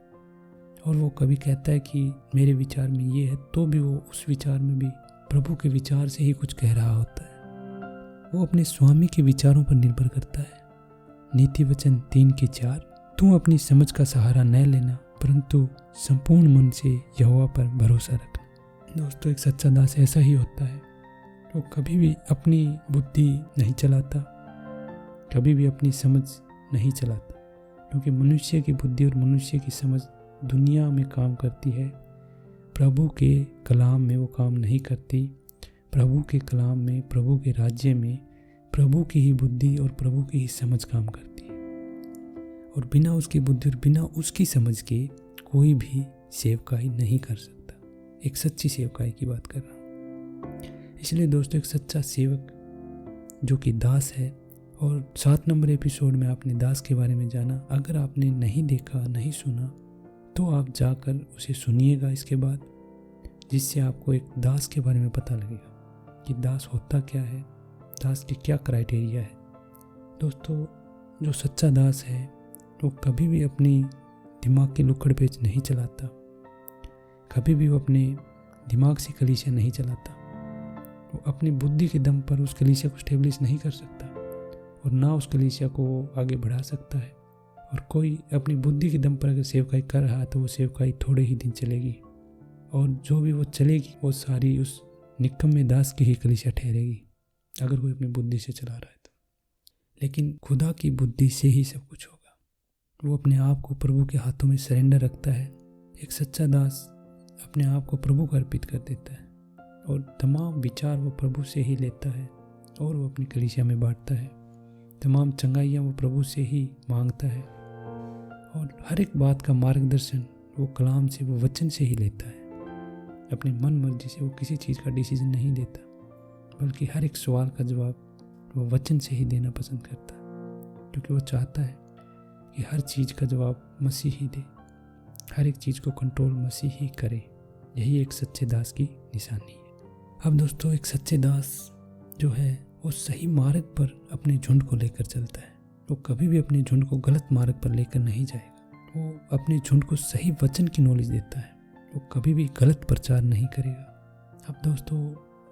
और वो कभी कहता है कि मेरे विचार में ये है, तो भी वो उस विचार में भी प्रभु के विचार से ही कुछ कह रहा होता है। वो अपने स्वामी के विचारों पर निर्भर करता है। नीति वचन 3:4, तू अपनी समझ का सहारा न लेना, परंतु संपूर्ण मन से यहोवा पर भरोसा रखना। दोस्तों, एक सच्चा दास ऐसा ही होता है। वो कभी भी अपनी बुद्धि नहीं चलाता, कभी भी अपनी समझ नहीं चलाता, क्योंकि मनुष्य की बुद्धि और मनुष्य की समझ दुनिया में काम करती है, प्रभु के कलाम में वो काम नहीं करती। प्रभु के कलाम में, प्रभु के राज्य में प्रभु की ही बुद्धि और प्रभु की ही समझ काम करती है। और बिना उसकी बुद्धि और बिना उसकी समझ के कोई भी सेवकाई नहीं कर सकता। एक सच्ची सेवकाई की बात कर रहा हूँ। इसलिए दोस्तों, एक सच्चा सेवक जो कि दास है, और 7 नंबर एपिसोड में आपने दास के बारे में जाना। अगर आपने नहीं देखा, नहीं सुना, तो आप जाकर उसे सुनिएगा इसके बाद, जिससे आपको एक दास के बारे में पता लगेगा कि दास होता क्या है, दास के क्या क्राइटेरिया है। दोस्तों, जो सच्चा दास है वो कभी भी अपनी दिमाग के लुकड़ पेच नहीं चलाता, कभी भी वो अपने दिमाग से कलीसिया नहीं चलाता। वो अपनी बुद्धि के दम पर उस कलीसिया को स्टेब्लिश नहीं कर सकता, और ना उस कलीसिया को वो आगे बढ़ा सकता है। और कोई अपनी बुद्धि के दम पर अगर सेवकाई कर रहा है तो वो सेवकाई थोड़े ही दिन चलेगी, और जो भी वो चलेगी वो सारी उस निकम्मे दास की ही कलीसिया ठहरेगी, अगर कोई अपनी बुद्धि से चला रहा है तो। लेकिन खुदा की बुद्धि से ही सब कुछ होगा। वो अपने आप को प्रभु के हाथों में सरेंडर रखता है। एक सच्चा दास अपने आप को प्रभु को अर्पित कर देता है, और तमाम विचार वो प्रभु से ही लेता है, और वो अपनी कलीसिया में बांटता है। तमाम चंगाइयाँ वो प्रभु से ही मांगता है, और हर एक बात का मार्गदर्शन वो कलाम से, वो वचन से ही लेता है। अपनी मन मर्जी से वो किसी चीज़ का डिसीजन नहीं लेता, बल्कि हर एक सवाल का जवाब वो वचन से ही देना पसंद करता है, क्योंकि वो चाहता है कि हर चीज़ का जवाब मसीह ही दे, हर एक चीज़ को कंट्रोल मसीह ही करे। यही एक सच्चे दास की निशानी है। अब दोस्तों, एक सच्चे दास जो है वो सही मार्ग पर अपने झुंड को लेकर चलता है। वो कभी भी अपने झुंड को गलत मार्ग पर लेकर नहीं जाएगा। वो अपने झुंड को सही वचन की नॉलेज देता है। वो कभी भी गलत प्रचार नहीं करेगा। अब दोस्तों,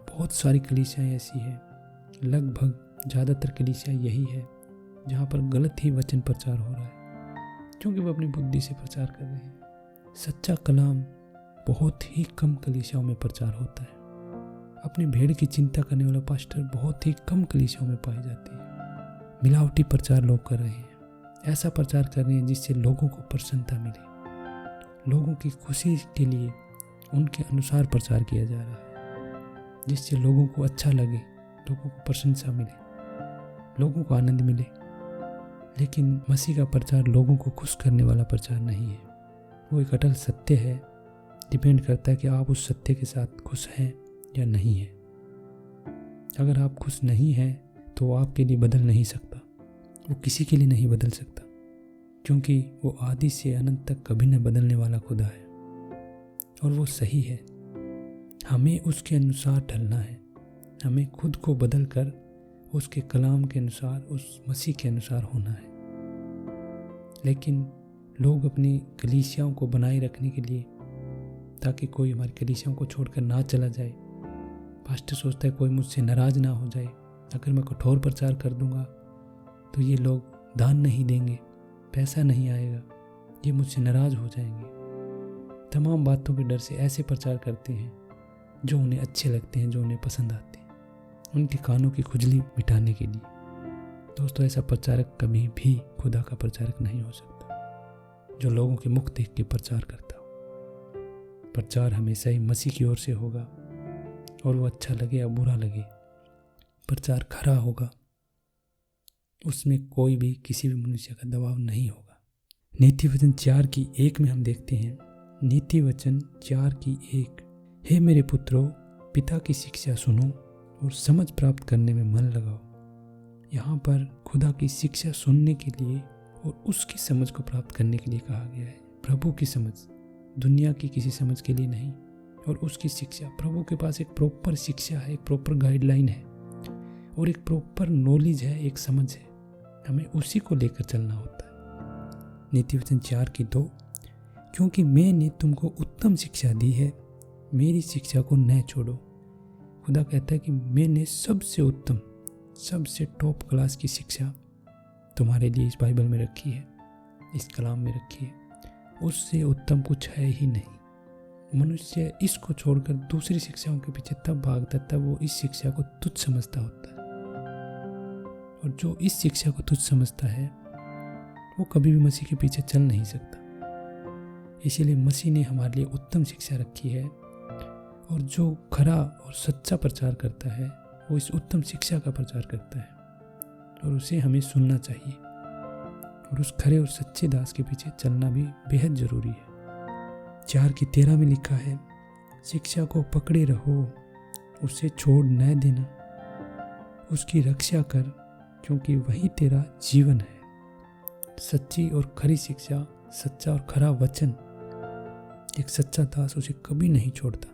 बहुत सारी कलीसियाँ ऐसी है, लगभग ज़्यादातर कलीसियाँ यही है जहाँ पर गलत ही वचन प्रचार हो रहा है, क्योंकि वो अपनी बुद्धि से प्रचार कर रहे हैं। सच्चा कलाम बहुत ही कम कलीसियाओं में प्रचार होता है। अपनी भेड़ की चिंता करने वाला पास्टर बहुत ही कम कलीसियाओं में पाए जाते हैं। मिलावटी प्रचार लोग कर रहे हैं, ऐसा प्रचार कर रहे हैं जिससे लोगों को प्रसन्नता मिले, लोगों की खुशी के लिए उनके अनुसार प्रचार किया जा रहा है, जिससे लोगों को अच्छा लगे, लोगों को प्रशंसा मिले, लोगों को आनंद मिले। लेकिन मसीह का प्रचार लोगों को खुश करने वाला प्रचार नहीं है। वो एक अटल सत्य है। डिपेंड करता है कि आप उस सत्य के साथ खुश हैं या नहीं है। अगर आप खुश नहीं हैं तो वो आपके लिए बदल नहीं सकता, वो किसी के लिए नहीं बदल सकता, क्योंकि वो आदि से अनंत तक कभी न बदलने वाला खुदा है, और वो सही है। हमें उसके अनुसार ढलना है, हमें खुद को बदल कर उसके कलाम के अनुसार, उस मसीह के अनुसार होना है। लेकिन लोग अपनी कलीसियाओं को बनाए रखने के लिए ताकि कोई हमारी कलीसियाओं को छोड़कर ना चला जाए। पास्टर सोचता है कोई मुझसे नाराज़ ना हो जाए, अगर मैं कठोर प्रचार कर दूंगा तो ये लोग दान नहीं देंगे, पैसा नहीं आएगा, ये मुझसे नाराज़ हो जाएंगे। तमाम बातों के डर से ऐसे प्रचार करते हैं जो उन्हें अच्छे लगते हैं, जो उन्हें पसंद आते हैं, उनके कानों की खुजली मिटाने के लिए। दोस्तों, ऐसा प्रचारक कभी भी खुदा का प्रचारक नहीं हो सकता जो लोगों के मुख देख के प्रचार करता हो। प्रचार हमेशा ही मसीह की ओर से होगा, और वो अच्छा लगे या बुरा लगे, प्रचार खरा होगा, उसमें कोई भी किसी भी मनुष्य का दबाव नहीं होगा। नीति वचन 4:1 में हम देखते हैं, नीति वचन 4:1, हे मेरे पुत्रों, पिता की शिक्षा सुनो और समझ प्राप्त करने में मन लगाओ। यहाँ पर खुदा की शिक्षा सुनने के लिए और उसकी समझ को प्राप्त करने के लिए कहा गया है। प्रभु की समझ, दुनिया की किसी समझ के लिए नहीं, और उसकी शिक्षा। प्रभु के पास एक प्रॉपर शिक्षा है, एक प्रॉपर गाइडलाइन है और एक प्रॉपर नॉलेज है, एक समझ है। हमें उसी को लेकर चलना होता है। नीति वचन 4:2, क्योंकि मैंने तुमको उत्तम शिक्षा दी है, मेरी शिक्षा को न छोड़ो। खुदा कहता है कि मैंने सबसे उत्तम, सबसे टॉप क्लास की शिक्षा तुम्हारे लिए इस बाइबल में रखी है, इस कलाम में रखी है। उससे उत्तम कुछ है ही नहीं। मनुष्य इसको छोड़कर दूसरी शिक्षाओं के पीछे तब भागता तब वो इस शिक्षा को तुच्छ समझता होता है, और जो इस शिक्षा को तुच्छ समझता है वो कभी भी मसीह के पीछे चल नहीं सकता। इसीलिए मसीह ने हमारे लिए उत्तम शिक्षा रखी है, और जो खरा और सच्चा प्रचार करता है वो इस उत्तम शिक्षा का प्रचार करता है, और उसे हमें सुनना चाहिए, और उस खरे और सच्चे दास के पीछे चलना भी बेहद जरूरी है। 4:13 में लिखा है, शिक्षा को पकड़े रहो, उसे छोड़ न देना, उसकी रक्षा कर, क्योंकि वही तेरा जीवन है। सच्ची और खरी शिक्षा, सच्चा और खरा वचन, एक सच्चा दास उसे कभी नहीं छोड़ता।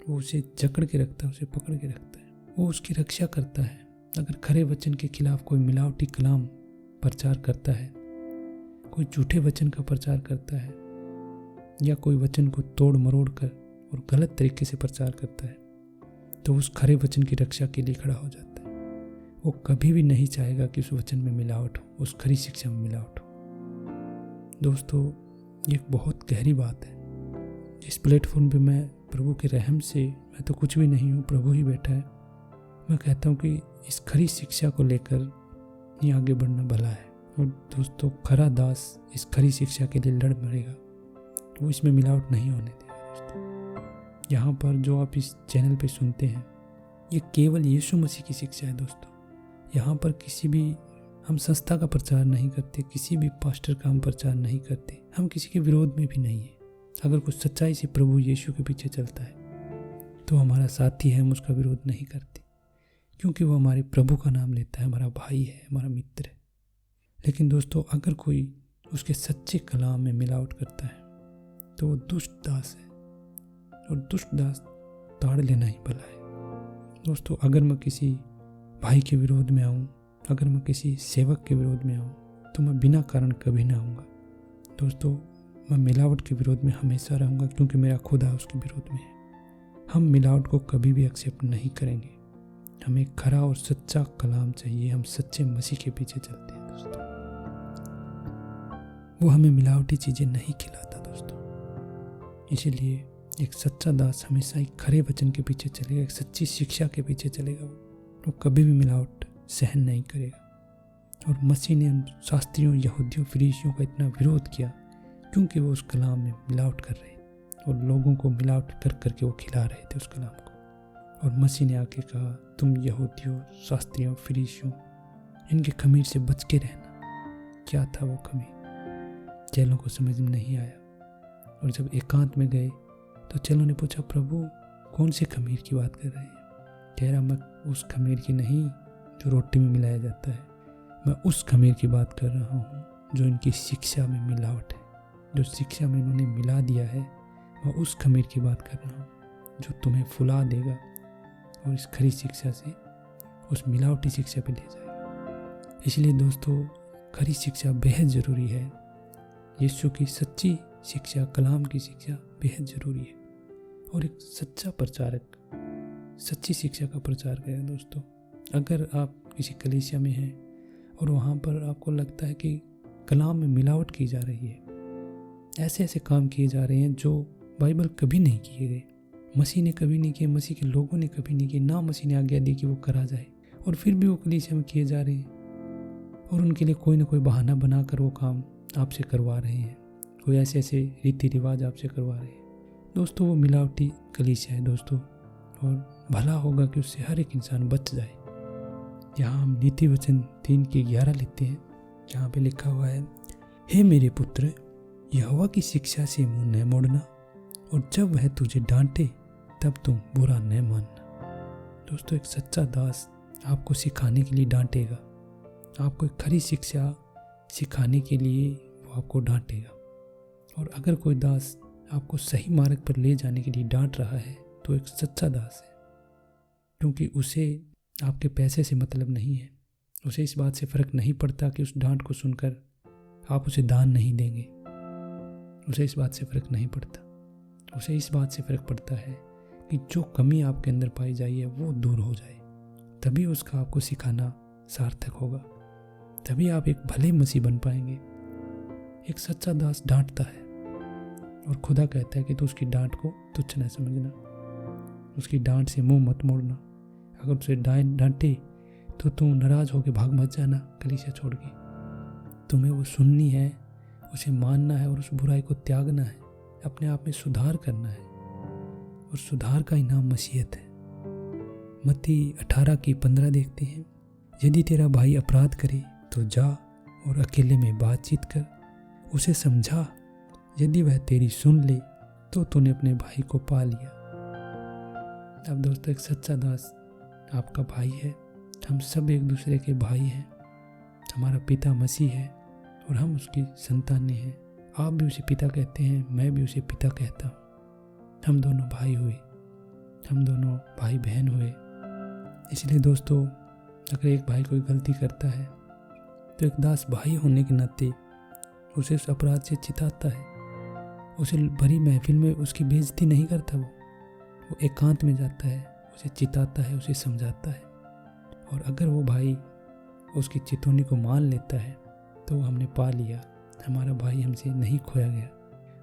वो उसे जकड़ के रखता है, उसे पकड़ के रखता है, वो उसकी रक्षा करता है। अगर खरे वचन के खिलाफ कोई मिलावटी कलाम प्रचार करता है, कोई झूठे वचन का प्रचार करता है, या कोई वचन को तोड़ मरोड़ कर और गलत तरीके से प्रचार करता है, तो उस खरे वचन की रक्षा के लिए खड़ा हो जाता है। वो कभी भी नहीं चाहेगा कि उस वचन में मिलावट हो, उस खरी शिक्षा में मिलावट हो। दोस्तों, ये बहुत गहरी बात है। इस प्लेटफॉर्म पे मैं प्रभु के रहम से, मैं तो कुछ भी नहीं हूँ, प्रभु ही बैठा है, मैं कहता हूँ कि इस खरी शिक्षा को लेकर ही आगे बढ़ना भला है। और दोस्तों, खरा दास इस खरी शिक्षा के लिए लड़ मरेगा, वो इसमें मिलावट नहीं होने देगा। दोस्तों, यहाँ पर जो आप इस चैनल पे सुनते हैं, ये केवल यीशु मसीह की शिक्षा है। दोस्तों, यहाँ पर किसी भी हम संस्था का प्रचार नहीं करते, किसी भी पास्टर का हम प्रचार नहीं करते, हम किसी के विरोध में भी नहीं है। अगर कुछ सच्चाई से प्रभु यीशु के पीछे चलता है तो हमारा साथी है, हम उसका विरोध नहीं करते, क्योंकि वो हमारे प्रभु का नाम लेता है, हमारा भाई है, हमारा मित्र है। लेकिन दोस्तों, अगर कोई उसके सच्चे कलाम में मिलावट करता है तो वो दुष्ट दास है, और दुष्ट दास ताड़ लेना ही भला है। दोस्तों, अगर मैं किसी भाई के विरोध में आऊँ, अगर मैं किसी सेवक के विरोध में आऊँ, तो मैं बिना कारण कभी ना आऊँगा। दोस्तों, मैं मिलावट के विरोध में हमेशा रहूँगा, क्योंकि मेरा खुदा उसके विरोध में है। हम मिलावट को कभी भी एक्सेप्ट नहीं करेंगे। हमें खरा और सच्चा कलाम चाहिए। हम सच्चे मसीह के पीछे चलते हैं दोस्तों, वो हमें मिलावटी चीज़ें नहीं खिलाता दोस्तों। इसीलिए एक सच्चा दास हमेशा एक खरे वचन के पीछे चलेगा, एक सच्ची शिक्षा के पीछे चलेगा। वो कभी भी मिलावट सहन नहीं करेगा। और मसीह ने उन शास्त्रियों, यहूदियों, फरीसियों का इतना विरोध किया क्योंकि वो उस कलाम में मिलावट कर रहे थे, और लोगों को मिलावट कर करके वो खिला रहे थे उस कलाम को। और मसीह ने आके कहा, तुम यहूदियों, शास्त्रियों, फरीसियों, इनके खमीर से बच के रहना। क्या था वो खमीर? चेलों को समझ में नहीं आया, और जब एकांत में गए तो चेलों ने पूछा, प्रभु कौन से खमीर की बात कर रहे हैं? कह रहा, मैं उस खमीर की नहीं जो रोटी में मिलाया जाता है, मैं उस खमीर की बात कर रहा हूँ जो इनकी शिक्षा में मिलावट है, जो शिक्षा में इन्होंने मिला दिया है। मैं उस खमीर की बात कर रहा हूँ जो तुम्हें फुला देगा और इस खरी शिक्षा से उस मिलावटी शिक्षा पे ले जाएगा। इसलिए दोस्तों, खरी शिक्षा बेहद ज़रूरी है। यीशु की सच्ची शिक्षा, कलाम की शिक्षा बेहद ज़रूरी है। और एक सच्चा प्रचारक सच्ची शिक्षा का प्रचार करें दोस्तों। अगर आप किसी कलीसिया में हैं और वहाँ पर आपको लगता है कि कलाम में मिलावट की जा रही है, ऐसे ऐसे काम किए जा रहे हैं जो बाइबल कभी नहीं किए गए, मसीह ने कभी नहीं किए, मसीह के लोगों ने कभी नहीं किए, ना मसीह ने आज्ञा दी कि वो करा जाए, और फिर भी वो कलीसिया में किए जा रहे हैं और उनके लिए कोई ना कोई बहाना बनाकर वो काम आपसे करवा रहे हैं, कोई ऐसे ऐसे रीति रिवाज आपसे करवा रहे हैं। दोस्तों वो मिलावटी कलीसिया है दोस्तों, और भला होगा कि उससे हर एक इंसान बच जाए। यहाँ हम नीति वचन 3:11 लेते हैं, जहाँ पे लिखा हुआ है, हे मेरे पुत्र, यहोवा की शिक्षा से मुंह न मोड़ना, और जब वह तुझे डांटे तब तुम बुरा न मानना। दोस्तों एक सच्चा दास आपको सिखाने के लिए डांटेगा, आपको एक खरी शिक्षा सिखाने के लिए वो आपको डांटेगा। और अगर कोई दास आपको सही मार्ग पर ले जाने के लिए डांट रहा है तो एक सच्चा दास है, क्योंकि उसे आपके पैसे से मतलब नहीं है, उसे इस बात से फ़र्क नहीं पड़ता कि उस डांट को सुनकर आप उसे दान नहीं देंगे, उसे इस बात से फ़र्क नहीं पड़ता। उसे इस बात से फ़र्क पड़ता है कि जो कमी आपके अंदर पाई जाई है वो दूर हो जाए, तभी उसका आपको सिखाना सार्थक होगा, तभी आप एक भले मसीह बन पाएंगे। एक सच्चा दास डांटता है और खुदा कहता है कि तू उसकी डांट को तुच्छ न समझना, उसकी डांट से मुंह मत मोड़ना। अगर उसे डांटे तो तू नाराज़ होकर भाग मत जाना कलीसिया छोड़ के। तुम्हें वो सुननी है, उसे मानना है और उस बुराई को त्यागना है, अपने आप में सुधार करना है, और सुधार का इनाम मसीहत है। मत्ती 18:15 देखते हैं, यदि तेरा भाई अपराध करे तो जा और अकेले में बातचीत कर, उसे समझा, यदि वह तेरी सुन ले तो तूने अपने भाई को पा लिया। अब दोस्तों एक सच्चा दास आपका भाई है, हम सब एक दूसरे के भाई हैं, हमारा पिता मसीह है और हम उसकी संतानें हैं। आप भी उसे पिता कहते हैं, मैं भी उसे पिता कहता हूँ। हम दोनों भाई हुए, हम दोनों भाई बहन हुए। इसलिए दोस्तों अगर एक भाई कोई गलती करता है तो एक दास भाई होने के नाते उसे उस अपराध से चिताता है, उसे भरी महफिल में उसकी बेइज्जती नहीं करता, वो एकांत में जाता है, उसे चिताता है, उसे समझाता है। और अगर वो भाई उसकी चितौनी को मान लेता है तो हमने पा लिया, हमारा भाई हमसे नहीं खोया गया।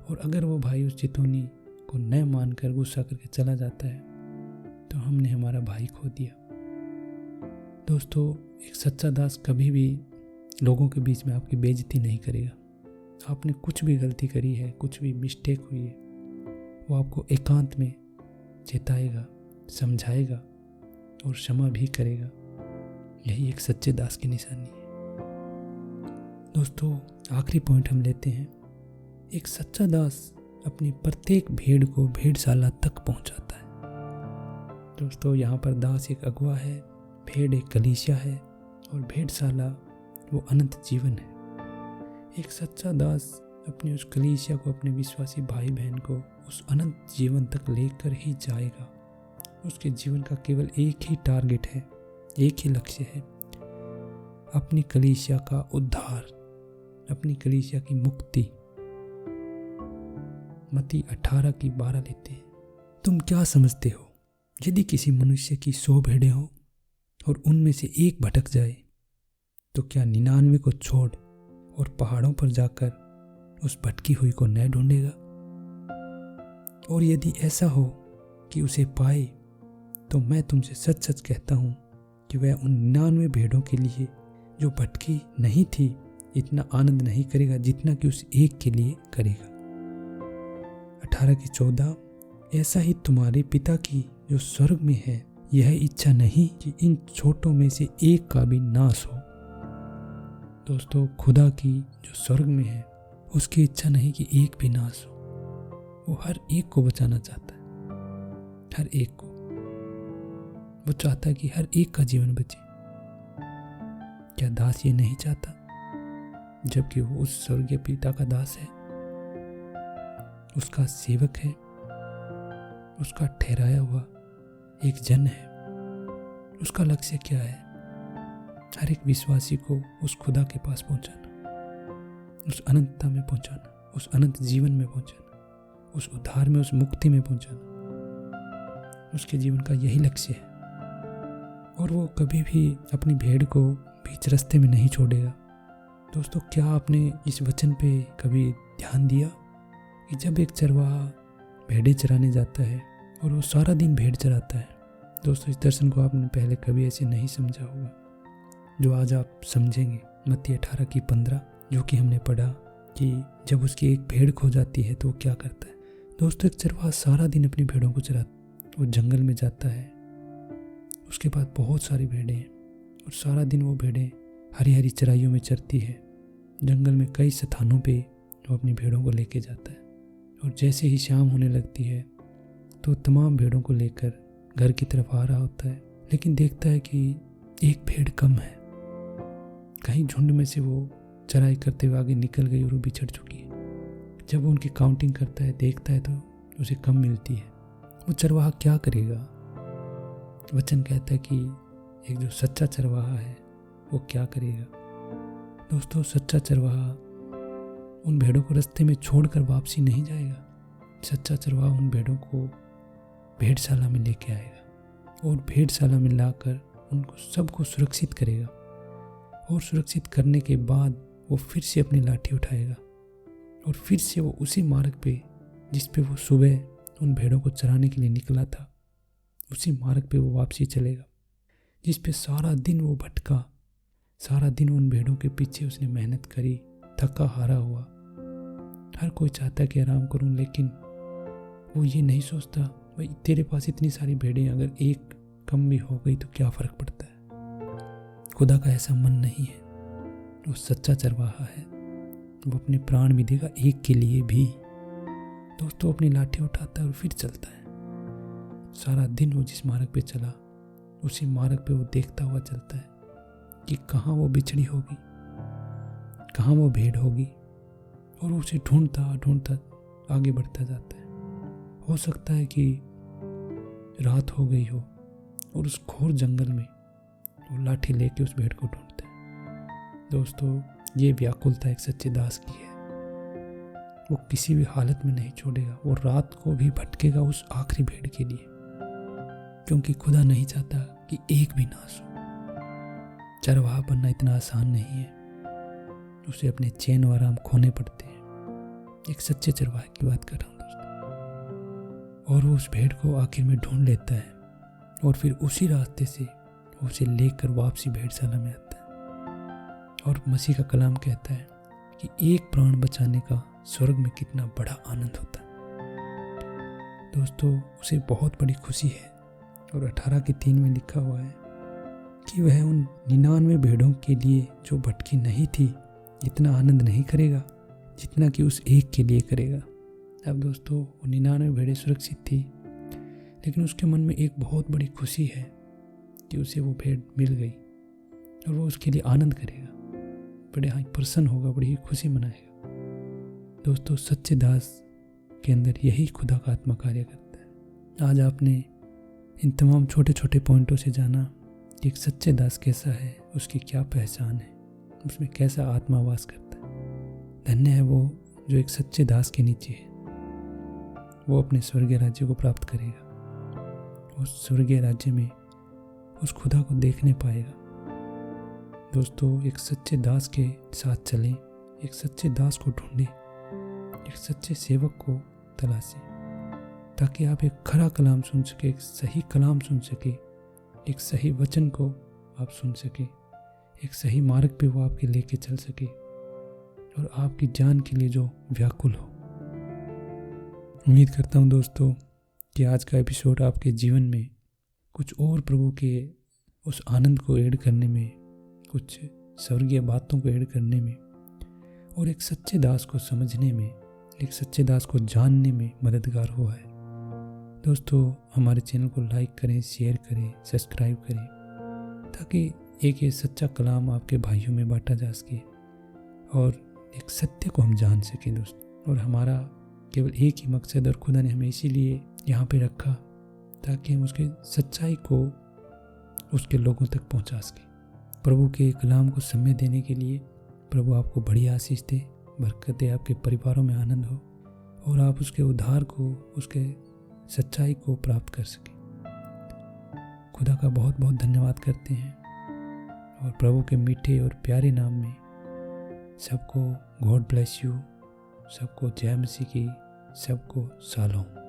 और अगर वो भाई उस चितौनी को न मानकर गुस्सा करके चला जाता है तो हमने हमारा भाई खो दिया। दोस्तों एक सच्चा दास कभी भी लोगों के बीच में आपकी बेइज्जती नहीं करेगा। आपने कुछ भी गलती करी है, कुछ भी मिस्टेक हुई है, वो आपको एकांत में चेताएगा, समझाएगा और क्षमा भी करेगा। यही एक सच्चे दास की निशानी है। दोस्तों आखिरी पॉइंट हम लेते हैं, एक सच्चा दास अपनी प्रत्येक भेड़ को भेड़शाला तक पहुंचाता है। दोस्तों यहाँ पर दास एक अगुआ है, भेड़ एक कलीसिया है और भेड़शाला वो अनंत जीवन है। एक सच्चा दास अपनी उस कलीसिया को, अपने विश्वासी भाई बहन को उस अनंत जीवन तक लेकर ही जाएगा। उसके जीवन का केवल एक ही टारगेट है, एक ही लक्ष्य है, अपनी कलीसिया का उद्धार, अपनी कलीसिया की मुक्ति। मत्ती 18:12 लेते हैं, तुम क्या समझते हो, यदि किसी मनुष्य की 100 भेड़ें हो और उनमें से एक भटक जाए तो क्या 99 को छोड़ और पहाड़ों पर जाकर उस भटकी हुई को न ढूंढेगा? और यदि ऐसा हो कि उसे पाए तो मैं तुमसे सच सच कहता हूँ कि वह उन 99 भेड़ों के लिए जो भटकी नहीं थी इतना आनंद नहीं करेगा जितना कि उस एक के लिए करेगा। 18:14 ऐसा ही तुम्हारे पिता की जो स्वर्ग में है यह इच्छा नहीं कि इन छोटों में से एक का भी नाश हो। दोस्तों खुदा की जो स्वर्ग में है उसकी इच्छा नहीं कि एक भी नाश हो, वो हर एक को बचाना चाहता है, हर एक को। वो चाहता है कि हर एक का जीवन बचे। क्या दास ये नहीं चाहता? जबकि वो उस स्वर्गीय पिता का दास है, उसका सेवक है, उसका ठहराया हुआ एक जन है। उसका लक्ष्य क्या है? हर एक विश्वासी को उस खुदा के पास पहुंचाना, उस अनंतता में पहुंचाना, उस अनंत जीवन में पहुंचाना, उस उद्धार में, उस मुक्ति में पहुंचाना। उसके जीवन का यही लक्ष्य है और वो कभी भी अपनी भेड़ को बीच रास्ते में नहीं छोड़ेगा। दोस्तों, क्या आपने इस वचन पे कभी ध्यान दिया कि जब एक चरवाहा भेड़ें चराने जाता है और वो सारा दिन भेड़ चराता है। दोस्तों, इस दर्शन को आपने पहले कभी ऐसे नहीं समझा होगा जो आज आप समझेंगे। मत्ती 18:15 जो कि हमने पढ़ा कि जब उसकी एक भेड़ खो जाती है तो वो क्या करता है। दोस्तों, एक चरवाहा सारा दिन अपनी भेड़ों को चराता, वो जंगल में जाता है, उसके पास बहुत सारी भेड़ें हैं और सारा दिन वो भेड़ें हरी हरी चराइयों में चरती है। जंगल में कई स्थानों पे वो अपनी भेड़ों को लेके जाता है और जैसे ही शाम होने लगती है तो तमाम भेड़ों को लेकर घर की तरफ आ रहा होता है, लेकिन देखता है कि एक भेड़ कम है। कहीं झुंड में से वो चराई करते हुए आगे निकल गई और वो बिछड़ चुकी है। जब वो उनकी काउंटिंग करता है, देखता है तो उसे कम मिलती है। वो चरवाहा क्या करेगा? वचन कहता है कि एक जो सच्चा चरवाहा है वो क्या करेगा। दोस्तों, सच्चा चरवाहा उन भेड़ों को रास्ते में छोड़कर वापसी नहीं जाएगा। सच्चा चरवाहा उन भेड़ों को भेड़शाला में लेके आएगा और भेड़शाला में लाकर उनको सबको सुरक्षित करेगा और सुरक्षित करने के बाद वो फिर से अपनी लाठी उठाएगा और फिर से वो उसी मार्ग पे जिस पे वो सुबह उन भेड़ों को चराने के लिए निकला था, उसी मार्ग पे वो वापसी चलेगा, जिस पे सारा दिन वो भटका, सारा दिन उन भेड़ों के पीछे उसने मेहनत करी, थका हारा हुआ। हर कोई चाहता है कि आराम करूं, लेकिन वो ये नहीं सोचता भाई तेरे पास इतनी सारी भेड़ें, अगर एक कम भी हो गई तो क्या फ़र्क पड़ता है। खुदा का ऐसा मन नहीं है। वो सच्चा चरवाहा है, वो अपने प्राण भी देगा एक के लिए भी। दोस्तों, अपनी लाठी उठाता है और फिर चलता है। सारा दिन वो जिस मार्ग पे चला उसी मार्ग पे वो देखता हुआ चलता है कि कहाँ वो बिछड़ी होगी, कहाँ वो भेड़ होगी, और उसे ढूंढता ढूंढता आगे बढ़ता जाता है। हो सकता है कि रात हो गई हो और उस घोर जंगल में वो लाठी लेके उस भेड़ को ढूंढता है। दोस्तों, ये व्याकुलता एक सच्चे दास की है। वो किसी भी हालत में नहीं छोड़ेगा, वो रात को भी भटकेगा उस आखिरी भेड़ के लिए, क्योंकि खुदा नहीं चाहता कि एक भी नाश हो। चरवाहा बनना इतना आसान नहीं है, उसे अपने चैन और आराम खोने पड़ते हैं। एक सच्चे चरवाहे की बात कर रहा हूँ दोस्तों। और वो उस भेड़ को आखिर में ढूंढ लेता है और फिर उसी रास्ते से उसे लेकर वापसी भेड़शाला में आता है। और मसीह का कलाम कहता है कि एक प्राण बचाने का स्वर्ग में कितना बड़ा आनंद होता है। दोस्तों, उसे बहुत बड़ी खुशी है और 18:3 में लिखा हुआ है कि वह उन 99 भेड़ों के लिए जो भटकी नहीं थी इतना आनंद नहीं करेगा जितना कि उस एक के लिए करेगा। अब दोस्तों, वो 99 भेड़ें सुरक्षित थी, लेकिन उसके मन में एक बहुत बड़ी खुशी है कि उसे वो भेड़ मिल गई और वो उसके लिए आनंद करेगा, बड़े ही प्रसन्न होगा, बड़ी ही खुशी मनाएगा। दोस्तों, सच्चे दास के अंदर यही खुदा का आत्मा कार्य करता है। आज आपने इन तमाम छोटे छोटे पॉइंटों से जाना कि एक सच्चे दास कैसा है, उसकी क्या पहचान है, उसमें कैसा आत्मा वास करता है। धन्य है वो जो एक सच्चे दास के नीचे है, वो अपने स्वर्गीय राज्य को प्राप्त करेगा। उस स्वर्गीय राज्य में उस खुदा को देखने पाएगा। दोस्तों, एक सच्चे दास के साथ चलें, एक सच्चे दास को ढूंढें, एक सच्चे सेवक को तलाशें, ताकि आप एक खरा कलाम सुन सके, एक सही कलाम सुन सके, एक सही वचन को आप सुन सके, एक सही मार्ग पे वो आपके लेके चल सके और आपकी जान के लिए जो व्याकुल हो। उम्मीद करता हूँ दोस्तों कि आज का एपिसोड आपके जीवन में कुछ और प्रभु के उस आनंद को ऐड करने में, कुछ स्वर्गीय बातों को ऐड करने में और एक सच्चे दास को समझने में, एक सच्चे दास को जानने में मददगार हुआ है। दोस्तों, हमारे चैनल को लाइक करें, शेयर करें, सब्सक्राइब करें, ताकि एक ये सच्चा कलाम आपके भाइयों में बांटा जा सके और एक सत्य को हम जान सकें दोस्तों। और हमारा केवल एक ही मकसद, और खुदा ने हमें इसीलिए यहाँ पे रखा ताकि हम उसके सच्चाई को उसके लोगों तक पहुँचा सकें। प्रभु के कलाम को समय देने के लिए प्रभु आपको बड़ी आशीष दे, बरकत दे, आपके परिवारों में आनंद हो और आप उसके उद्धार को, उसके सच्चाई को प्राप्त कर सकें। खुदा का बहुत बहुत धन्यवाद करते हैं और प्रभु के मीठे और प्यारे नाम में सबको गॉड ब्लेस यू, सबको जय मसीह की, सबको शालोम।